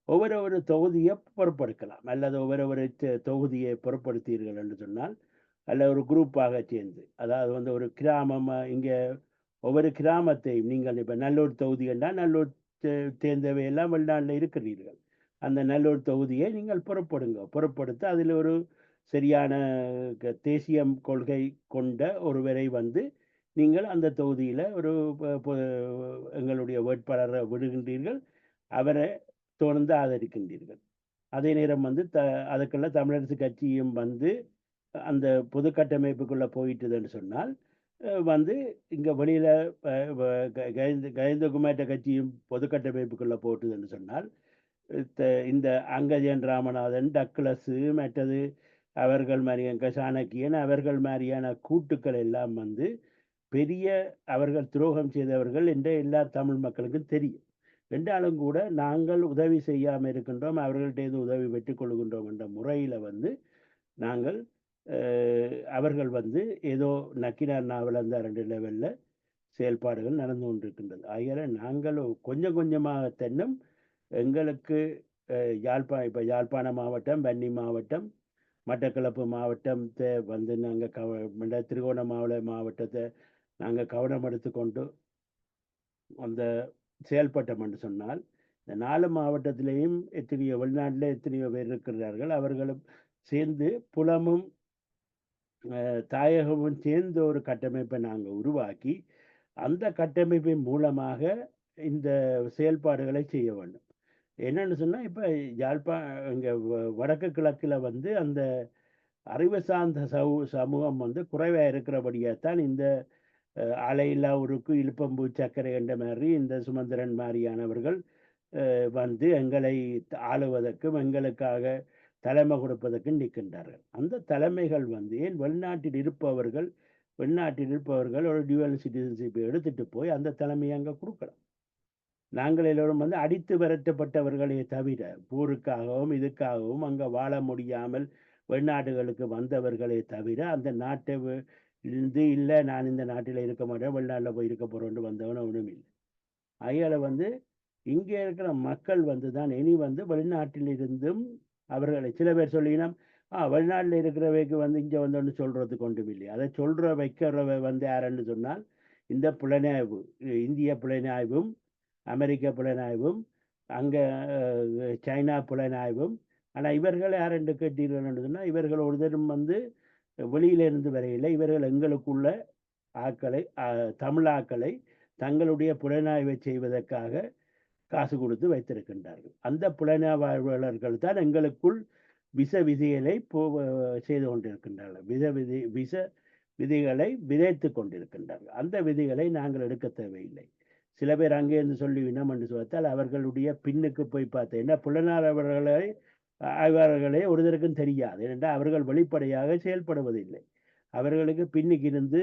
ஒவ்வொரு தொகுதியை பொறுப்படுத்தலாம், அல்லது ஒவ்வொரு தொகுதியை பொறுப்படுத்தீர்கள் என்று சொன்னால், அல்ல ஒரு குரூப்பாக சேர்ந்து, அதாவது வந்து ஒரு கிராமம் இங்கே ஒவ்வொரு கிராமத்தையும் நீங்கள் இப்போ நல்லூர் தொகுதி என்றால் நல்லூர் தேர்ந்தவையெல்லாம் வெளிநாட்டில் இருக்கிறீர்கள், அந்த நல்லூர் தொகுதியை நீங்கள் பொறுப்படுத்த அதில் ஒரு சரியான தேசிய கொள்கை கொண்ட ஒருவரை வந்து நீங்கள் அந்த தொகுதியில் ஒரு எங்களுடைய வேட்பாளரை விடுகின்றீர்கள், அவரை தொடர்ந்து ஆதரிக்கின்றீர்கள். அதே நேரம் வந்து அதுக்குள்ள தமிழரசு கட்சியும் வந்து அந்த பொது கட்டமைப்புக்குள்ளே போயிட்டுதுன்னு சொன்னால் வந்து இங்கே வெளியில் கஜேந்திரகுமார் கட்சியும் பொது கட்டமைப்புக்குள்ளே போட்டுதுன்னு சொன்னால் இந்த அங்கஜன் ராமநாதன், டக்ளஸு, மற்றது அவர்கள் மாதிரியான சாணக்கியன் அவர்கள் மாதிரியான கூட்டுக்கள் எல்லாம் வந்து பெரிய அவர்கள் துரோகம் செய்தவர்கள் என்ற எல்லா தமிழ் மக்களுக்கும் தெரியும். என்றாலும் கூட நாங்கள் உதவி செய்யாமல் இருக்கின்றோம், அவர்கள்ட்ட உதவி பெற்றுக்கொள்கின்றோம் என்ற முறையில் வந்து நாங்கள் அவர்கள் வந்து ஏதோ நக்கினார் நாவல் அந்த 2 லெவலில் செயல்பாடுகள் நடந்து கொண்டிருக்கின்றது. ஆகிய நாங்கள் கொஞ்சம் கொஞ்சமாக தென்னும் எங்களுக்கு இப்போ யாழ்ப்பாண மாவட்டம், வன்னி மாவட்டம், மட்டக்களப்பு மாவட்டத்தை வந்து நாங்கள் திருகோணமலை மாவட்டத்தை நாங்கள் கவனம் எடுத்துக்கொண்டு அந்த செயல்பட்டோம் என்று சொன்னால், இந்த 4 மாவட்டத்திலேயும் எத்தனையோ வெளிநாட்டில் எத்தனையோ பேர் இருக்கிறார்கள், அவர்களும் சேர்ந்து புலமும் தாயகமும் சேர்ந்த ஒரு கட்டமைப்பை நாங்கள் உருவாக்கி அந்த கட்டமைப்பின் மூலமாக இந்த செயல்பாடுகளை செய்ய வேண்டும். என்னன்னு சொன்னால், இப்போ இங்கே வடக்கு கிழக்கில் வந்து அந்த அறிவு சார்ந்த சமூகம் வந்து குறைவாக இருக்கிறபடியாகத்தான் இந்த அலையில்லா உருக்கு இழுப்பம்பூ சர்க்கரை என்ற மாதிரி இந்த சுமந்திரன் மாதிரியானவர்கள் வந்து எங்களை ஆளுவதற்கும் எங்களுக்காக தலைமை கொடுப்பதற்கும் நிற்கின்றார்கள். அந்த தலைமைகள் வந்து ஏன் வெளிநாட்டில் இருப்பவர்கள் ஒரு டியூவல் சிட்டிசன்ஷிப்பை எடுத்துட்டு போய் அந்த தலைமையை அங்கே கொடுக்கலாம். நாங்கள் எல்லோரும் வந்து அடித்து விரட்டப்பட்டவர்களே தவிர போருக்காகவும் இதுக்காகவும் அங்கே வாழ முடியாமல் வெளிநாடுகளுக்கு வந்தவர்களே தவிர அந்த நாட்டை இருந்து இல்லை நான் இந்த நாட்டில் இருக்க மாட்டேன் வெளிநாட்டில் போய் இருக்க போகிறோன்னு வந்தவன் ஒன்றும் இல்லை. அதனால் வந்து இங்கே இருக்கிற மக்கள் வந்து தான் இனி வந்து வெளிநாட்டில் இருந்தும் அவர்களை சில பேர் சொல்லினோம் வெளிநாட்டில் இருக்கிறவைக்கு வந்து இங்கே வந்தோன்னு சொல்கிறதுக்கு ஒன்றும் இல்லை. அதை வைக்கிறவை வந்து யாருன்னு சொன்னால் இந்த புலனாய்வு, இந்திய புலனாய்வும் அமெரிக்க புலனாய்வும் அங்கே சைனா புலனாய்வும். ஆனால் இவர்கள் யாரென்று கேட்டீர்கள் சொன்னால் இவர்கள் ஒருத்தரும் வந்து வெளியிலிருந்து வரையில் இவர்கள் எங்களுக்குள்ள ஆக்களை தமிழ் ஆக்களை தங்களுடைய புலனாய்வை செய்வதற்காக காசு கொடுத்து வைத்திருக்கின்றார்கள். அந்த புலனாய்வாளர்கள் தான் எங்களுக்குள் விஷ விதிகளை செய்து கொண்டிருக்கின்றார்கள், விஷ விதிகளை விதைத்து கொண்டிருக்கின்றார்கள். அந்த விதிகளை நாங்கள் எடுக்க தேவையில்லை. சில பேர் அங்கே இருந்து சொல்லிவினோம் என்று சொல்லித்தால் அவர்களுடைய பின்னுக்கு போய் பார்த்தேன்னா புலனாய்வாளர்களே ஒருத்தருக்கும் தெரியாது. ஏனென்றால் அவர்கள் வெளிப்படையாக செயல்படுவதில்லை. அவர்களுக்கு பின்னுக்கு இருந்து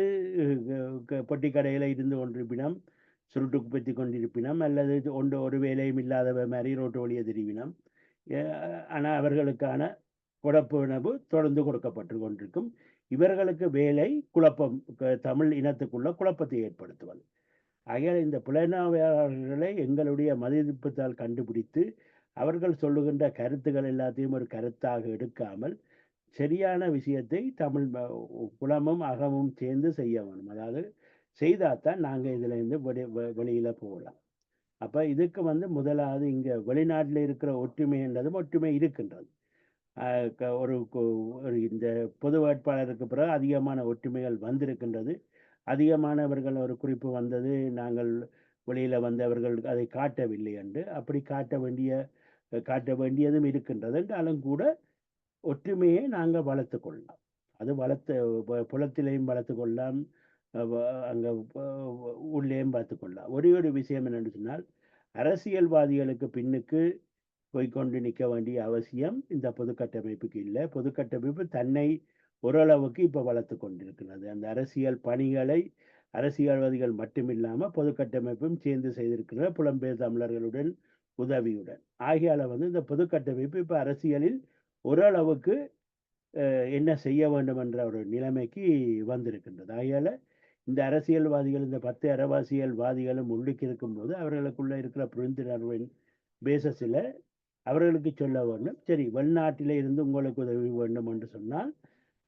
பொட்டி கடையில் இருந்து கொண்டிருப்பினம், சுருட்டுக்கு பற்றி கொண்டிருப்பினம், அல்லது ஒரு வேலையும் இல்லாதவ மாதிரி ரோட்டு வழியை தெரிவினம். ஆனால் அவர்களுக்கான உணவு தொடர்ந்து கொடுக்கப்பட்டு கொண்டிருக்கும். இவர்களுக்கு வேலை குழப்பம், தமிழ் இனத்துக்குள்ள குழப்பத்தை ஏற்படுத்துவது. ஆகையால் இந்த புலனாய்வாளர்களை எங்களுடைய மதிப்புத்தால் கண்டுபிடித்து அவர்கள் சொல்லுகின்ற கருத்துக்கள் எல்லாத்தையும் ஒரு கருத்தாக எடுக்காமல் சரியான விஷயத்தை தமிழ் புலமும் அகமும் சேர்ந்து செய்ய வேணும். அதாவது செய்தால்தான் நாங்கள் இதில் இருந்து வெளியில் போகலாம். அப்போ இதுக்கு வந்து முதலாவது இங்கே வெளிநாட்டில் இருக்கிற ஒற்றுமைன்றதும் ஒற்றுமை இருக்கின்றது. ஒரு இந்த பொது வேட்பாளருக்கு பிறகு அதிகமான ஒற்றுமைகள் வந்திருக்கின்றது. அதிகமானவர்கள் ஒரு குறிப்பு வந்தது, நாங்கள் வெளியில் வந்தவர்கள் அதை காட்டவில்லை என்று. அப்படி காட்ட வேண்டியதும் இருக்கின்றது என்றாலும் கூட ஒற்றுமையை நாங்கள் வளர்த்து கொள்ளலாம். அது புலத்திலையும் வளர்த்து கொள்ளலாம், அங்கே உள்ளேயும் வளர்த்து கொள்ளலாம். ஒரு விஷயம் என்னென்னு சொன்னால், அரசியல்வாதிகளுக்கு பின்னுக்கு போய்கொண்டு நிற்க வேண்டிய அவசியம் இந்த பொது கட்டமைப்புக்கு இல்லை. பொது கட்டமைப்பு தன்னை ஓரளவுக்கு இப்போ வளர்த்து கொண்டிருக்கிறது. அந்த அரசியல் பணிகளை அரசியல்வாதிகள் மட்டுமில்லாமல் பொது கட்டமைப்பும் சேர்ந்து செய்திருக்கிற புலம்பெயர் தமிழர்களுடன் உதவியுடன். ஆகையால் வந்து இந்த பொது கட்டமைப்பு இப்போ அரசியலில் ஓரளவுக்கு என்ன செய்ய வேண்டும் என்ற ஒரு நிலைமைக்கு வந்திருக்கின்றது. ஆகையால இந்த அரசியல்வாதிகள், இந்த 10 அரசியல்வாதிகளும் உள்ளுக்கு இருக்கும்போது அவர்களுக்குள்ள இருக்கிற புரிந்துணர்வின் பேசஸில் அவர்களுக்கு சொல்ல வேண்டும், சரி வெளிநாட்டிலே இருந்து உங்களுக்கு உதவி வேண்டும் என்று சொன்னால்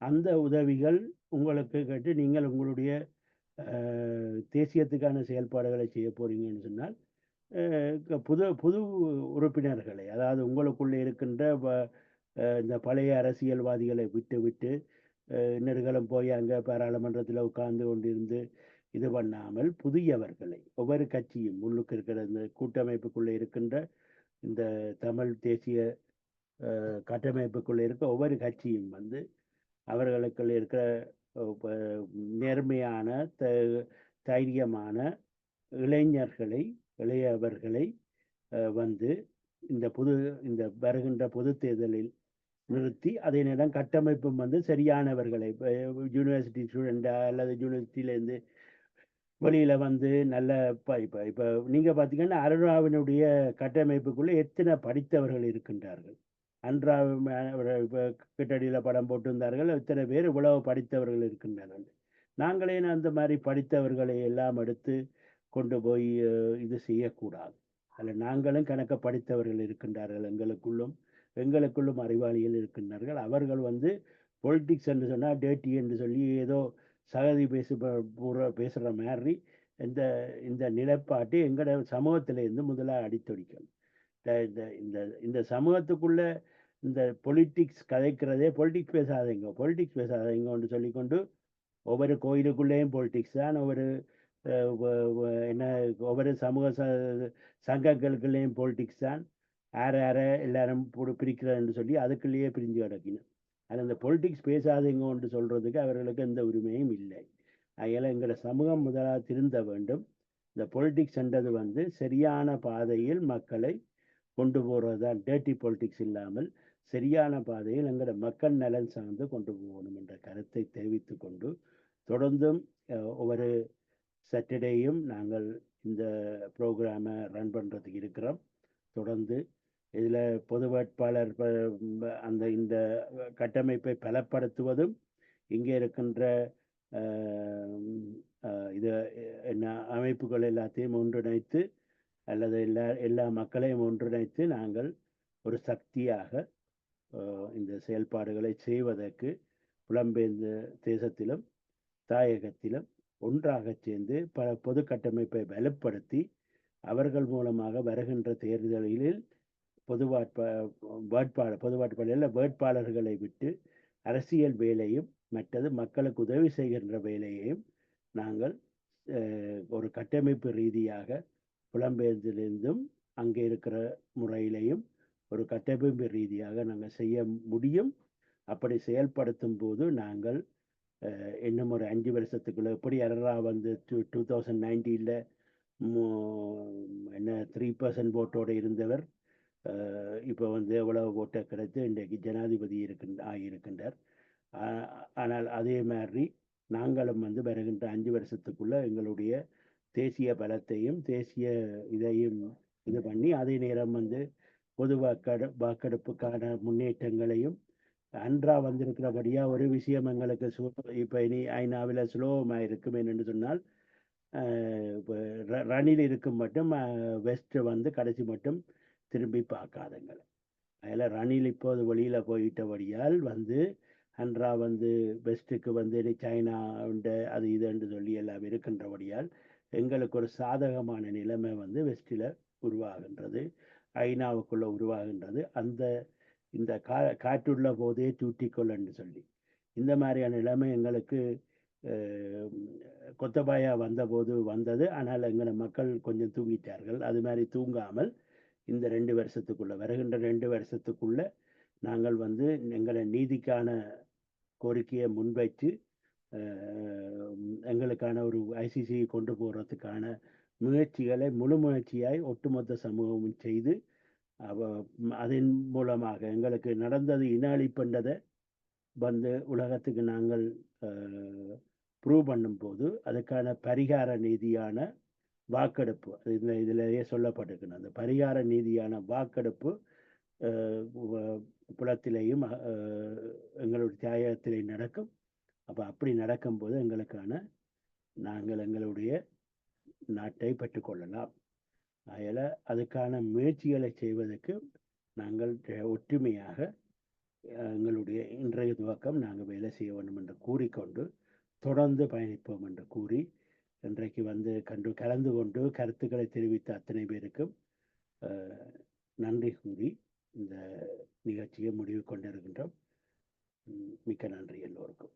அந்த உதவிகள் உங்களுக்கு கேட்டு நீங்கள் உங்களுடைய தேசியத்துக்கான செயல்பாடுகளை செய்ய போறீங்கன்னு சொன்னால் புது புது உறுப்பினர்களை, அதாவது உங்களுக்குள்ளே இருக்கின்ற இந்த பழைய அரசியல்வாதிகளை விட்டு விட்டு இன்னர்களும் போய் அங்கே பாராளுமன்றத்தில் உட்கார்ந்து கொண்டிருந்து இது பண்ணாமல் புதியவர்களை, ஒவ்வொரு கட்சியும் உள்ளுக்கு இருக்கிற இந்த கூட்டமைப்புக்குள்ளே இருக்கின்ற இந்த தமிழ் தேசிய கட்டமைப்புக்குள்ளே இருக்க ஒவ்வொரு கட்சியும் வந்து அவர்களுக்குள்ள இருக்கிற நேர்மையான தைரியமான இளைஞர்களை, இளையவர்களை வந்து இந்த வருகின்ற பொது தேர்தலில் நிறுத்தி அதே நேரம் கட்டமைப்பும் வந்து சரியானவர்களை, யூனிவர்சிட்டி ஸ்டூடெண்டா அல்லது யூனிவர்சிட்டியிலேருந்து வெளியில வந்து நல்ல இப்போ நீங்க பார்த்தீங்கன்னா அருணாவினுடைய கட்டமைப்புக்குள்ளே எத்தனை படித்தவர்கள் இருக்கின்றார்கள். அன்றா கிட்டடியில் படம் போட்டிருந்தார்கள், இத்தனை பேர் இவ்வளவு படித்தவர்கள் இருக்கின்றனர். நாங்களே அந்த மாதிரி படித்தவர்களை எல்லாம் எடுத்து கொண்டு போய் இது செய்யக்கூடாது. அதில் நாங்களும் கணக்க படித்தவர்கள் இருக்கின்றார்கள், எங்களுக்குள்ளும் அறிவாளிகள் இருக்கின்றார்கள். அவர்கள் வந்து பொலிட்டிக்ஸ் என்று சொன்னால் டேட்டி என்று சொல்லி ஏதோ சகதி பேசுகிற மாதிரி இந்த நிலைப்பாட்டு எங்களோட சமூகத்திலேருந்து முதலாக அடித்தொடிக்கணும். இந்த சமூகத்துக்குள்ள இந்த பொலிட்டிக்ஸ் கதைக்கிறதே பொலிட்டிக்ஸ் பேசாதீங்கன்னு சொல்லிக்கொண்டு ஒவ்வொரு கோயிலுக்குள்ளேயும் பொலிட்டிக்ஸ் தான், ஒவ்வொரு சமூக சங்கங்களுக்குள்ளேயும் பொலிட்டிக்ஸ் தான், எல்லாரும் பிரிக்கிறதுன்னு சொல்லி அதுக்குள்ளேயே பிரிஞ்சு கிடக்கணும். அது அந்த பொலிட்டிக்ஸ் பேசாதீங்கன்னு சொல்றதுக்கு அவர்களுக்கு எந்த உரிமையும் இல்லை. அதனால எங்களோட சமூகம் முதலாக திருந்த வேண்டும். இந்த பொலிட்டிக்ஸ் என்றது வந்து சரியான பாதையில் மக்களை கொண்டு போகிறது தான், டேர்ட்டி பொலிட்டிக்ஸ் இல்லாமல் சரியான பாதையில் எங்களோட மக்கள் நலன் சார்ந்து கொண்டு போகணும் என்ற கருத்தை தெரிவித்து கொண்டு தொடர்ந்தும் ஒவ்வொரு சாட்டர்டேயும் நாங்கள் இந்த ப்ரோக்ராமை ரன் பண்ணுறதுக்கு இருக்கிறோம். தொடர்ந்து இதில் பொது வேட்பாளர் இந்த கட்டமைப்பை பலப்படுத்துவதும், இங்கே இருக்கின்ற இது என்ன அமைப்புகள் எல்லாத்தையும் ஒன்றிணைத்து அல்லது எல்லா மக்களையும் ஒன்றிணைத்து நாங்கள் ஒரு சக்தியாக இந்த செயல்பாடுகளை செய்வதற்கு புலம்பெயர்ந்த தேசத்திலும் தாயகத்திலும் ஒன்றாக சேர்ந்து பல பொது கட்டமைப்பை வலுப்படுத்தி அவர்கள் மூலமாக வருகின்ற தேர்தலில் வேட்பாளர்களை விட்டு அரசியல் வேலையும் மற்றது மக்களுக்கு உதவி செய்கின்ற வேலையையும் நாங்கள் ஒரு கட்டமைப்பு ரீதியாக புலம்பெயர்ந்திலிருந்தும் அங்கே இருக்கிற முறையிலையும் ஒரு கட்டமைப்பு ரீதியாக நாங்கள் செய்ய முடியும். அப்படி செயல்படுத்தும் போது நாங்கள் இன்னும் ஒரு 5 வருஷத்துக்குள்ள எப்படி வந்து 2019 என்ன 3% ஓட்டோடு இருந்தவர் இப்போ வந்து எவ்வளவு ஓட்டை கிடைத்து இன்றைக்கு ஜனாதிபதி ஆகியிருக்கின்றார். ஆனால் அதே மாதிரி நாங்களும் வந்து வருகின்ற 5 வருஷத்துக்குள்ள எங்களுடைய தேசிய பலத்தையும் தேசிய இதையும் இது பண்ணி அதே நேரம் வந்து பொது வாக்கெடுப்புக்கான முன்னேற்றங்களையும் அன்றா வந்திருக்கிறபடியா ஒரு விஷயம் எங்களுக்கு இப்போ இனி ஐநாவில் சுலபமாக இருக்கும் என்று சொன்னால் ரணில் இருக்கும் மட்டும் வெஸ்ட் வந்து கடைசி மட்டும் திரும்பி பார்க்காதங்கள். அதில் ரணில் இப்போது வெளியில் போயிட்டபடியால் வந்து அன்றா வந்து வெஸ்ட்டுக்கு வந்து சைனா அது இதுன்னு சொல்லி எல்லாம் இருக்கின்றபடியால் எங்களுக்கு ஒரு சாதகமான நிலைமை வந்து வெஸ்டில் உருவாகின்றது, ஐநாவுக்குள்ள உருவாகின்றது. இந்த காற்றுள்ள போதே தூட்டிக்கொள்ளன்னு சொல்லி இந்த மாதிரியான நிலைமை எங்களுக்கு கொத்தபாயா வந்தபோது வந்தது. ஆனால் எங்களை மக்கள் கொஞ்சம் தூங்கிட்டார்கள். அது மாதிரி தூங்காமல் இந்த 2 வருஷத்துக்குள்ள வருகின்ற 2 வருஷத்துக்குள்ள நாங்கள் வந்து எங்களை நீதிக்கான கோரிக்கையை முன்வைத்து எங்களுக்கான ஒரு ஐசிசி கொண்டு போகிறதுக்கான முயற்சிகளை முழு முயற்சியாய் ஒட்டுமொத்த சமூகமும் செய்து அதன் மூலமாக எங்களுக்கு நடந்தது இன அழிப்புன்றதை வந்து உலகத்துக்கு நாங்கள் ப்ரூவ் பண்ணும்போது அதுக்கான பரிகார நீதியான வாக்கெடுப்பு இதிலேயே சொல்லப்பட்டிருக்கணும். அந்த பரிகார நீதியான வாக்கெடுப்பு புலத்திலேயும் எங்களுடைய தியாகத்திலே நடக்கும். அப்போ அப்படி நடக்கும்போது நாங்கள் எங்களுடைய நாட்டை பெற்றுக்கொள்ளலாம். அதில் அதுக்கான முயற்சிகளை செய்வதற்கு நாங்கள் ஒற்றுமையாக எங்களுடைய இன்றைய துவக்கம் நாங்கள் வேலை செய்ய வேண்டும் என்று கூறிக்கொண்டு தொடர்ந்து பயணிப்போம் என்று கூறி இன்றைக்கு கலந்து கொண்டு கருத்துக்களை தெரிவித்த அத்தனை பேருக்கும் நன்றி கூறி இந்த நிகழ்ச்சியை முடிவு கொண்டிருக்கின்றோம். மிக்க நன்றி எல்லோருக்கும்.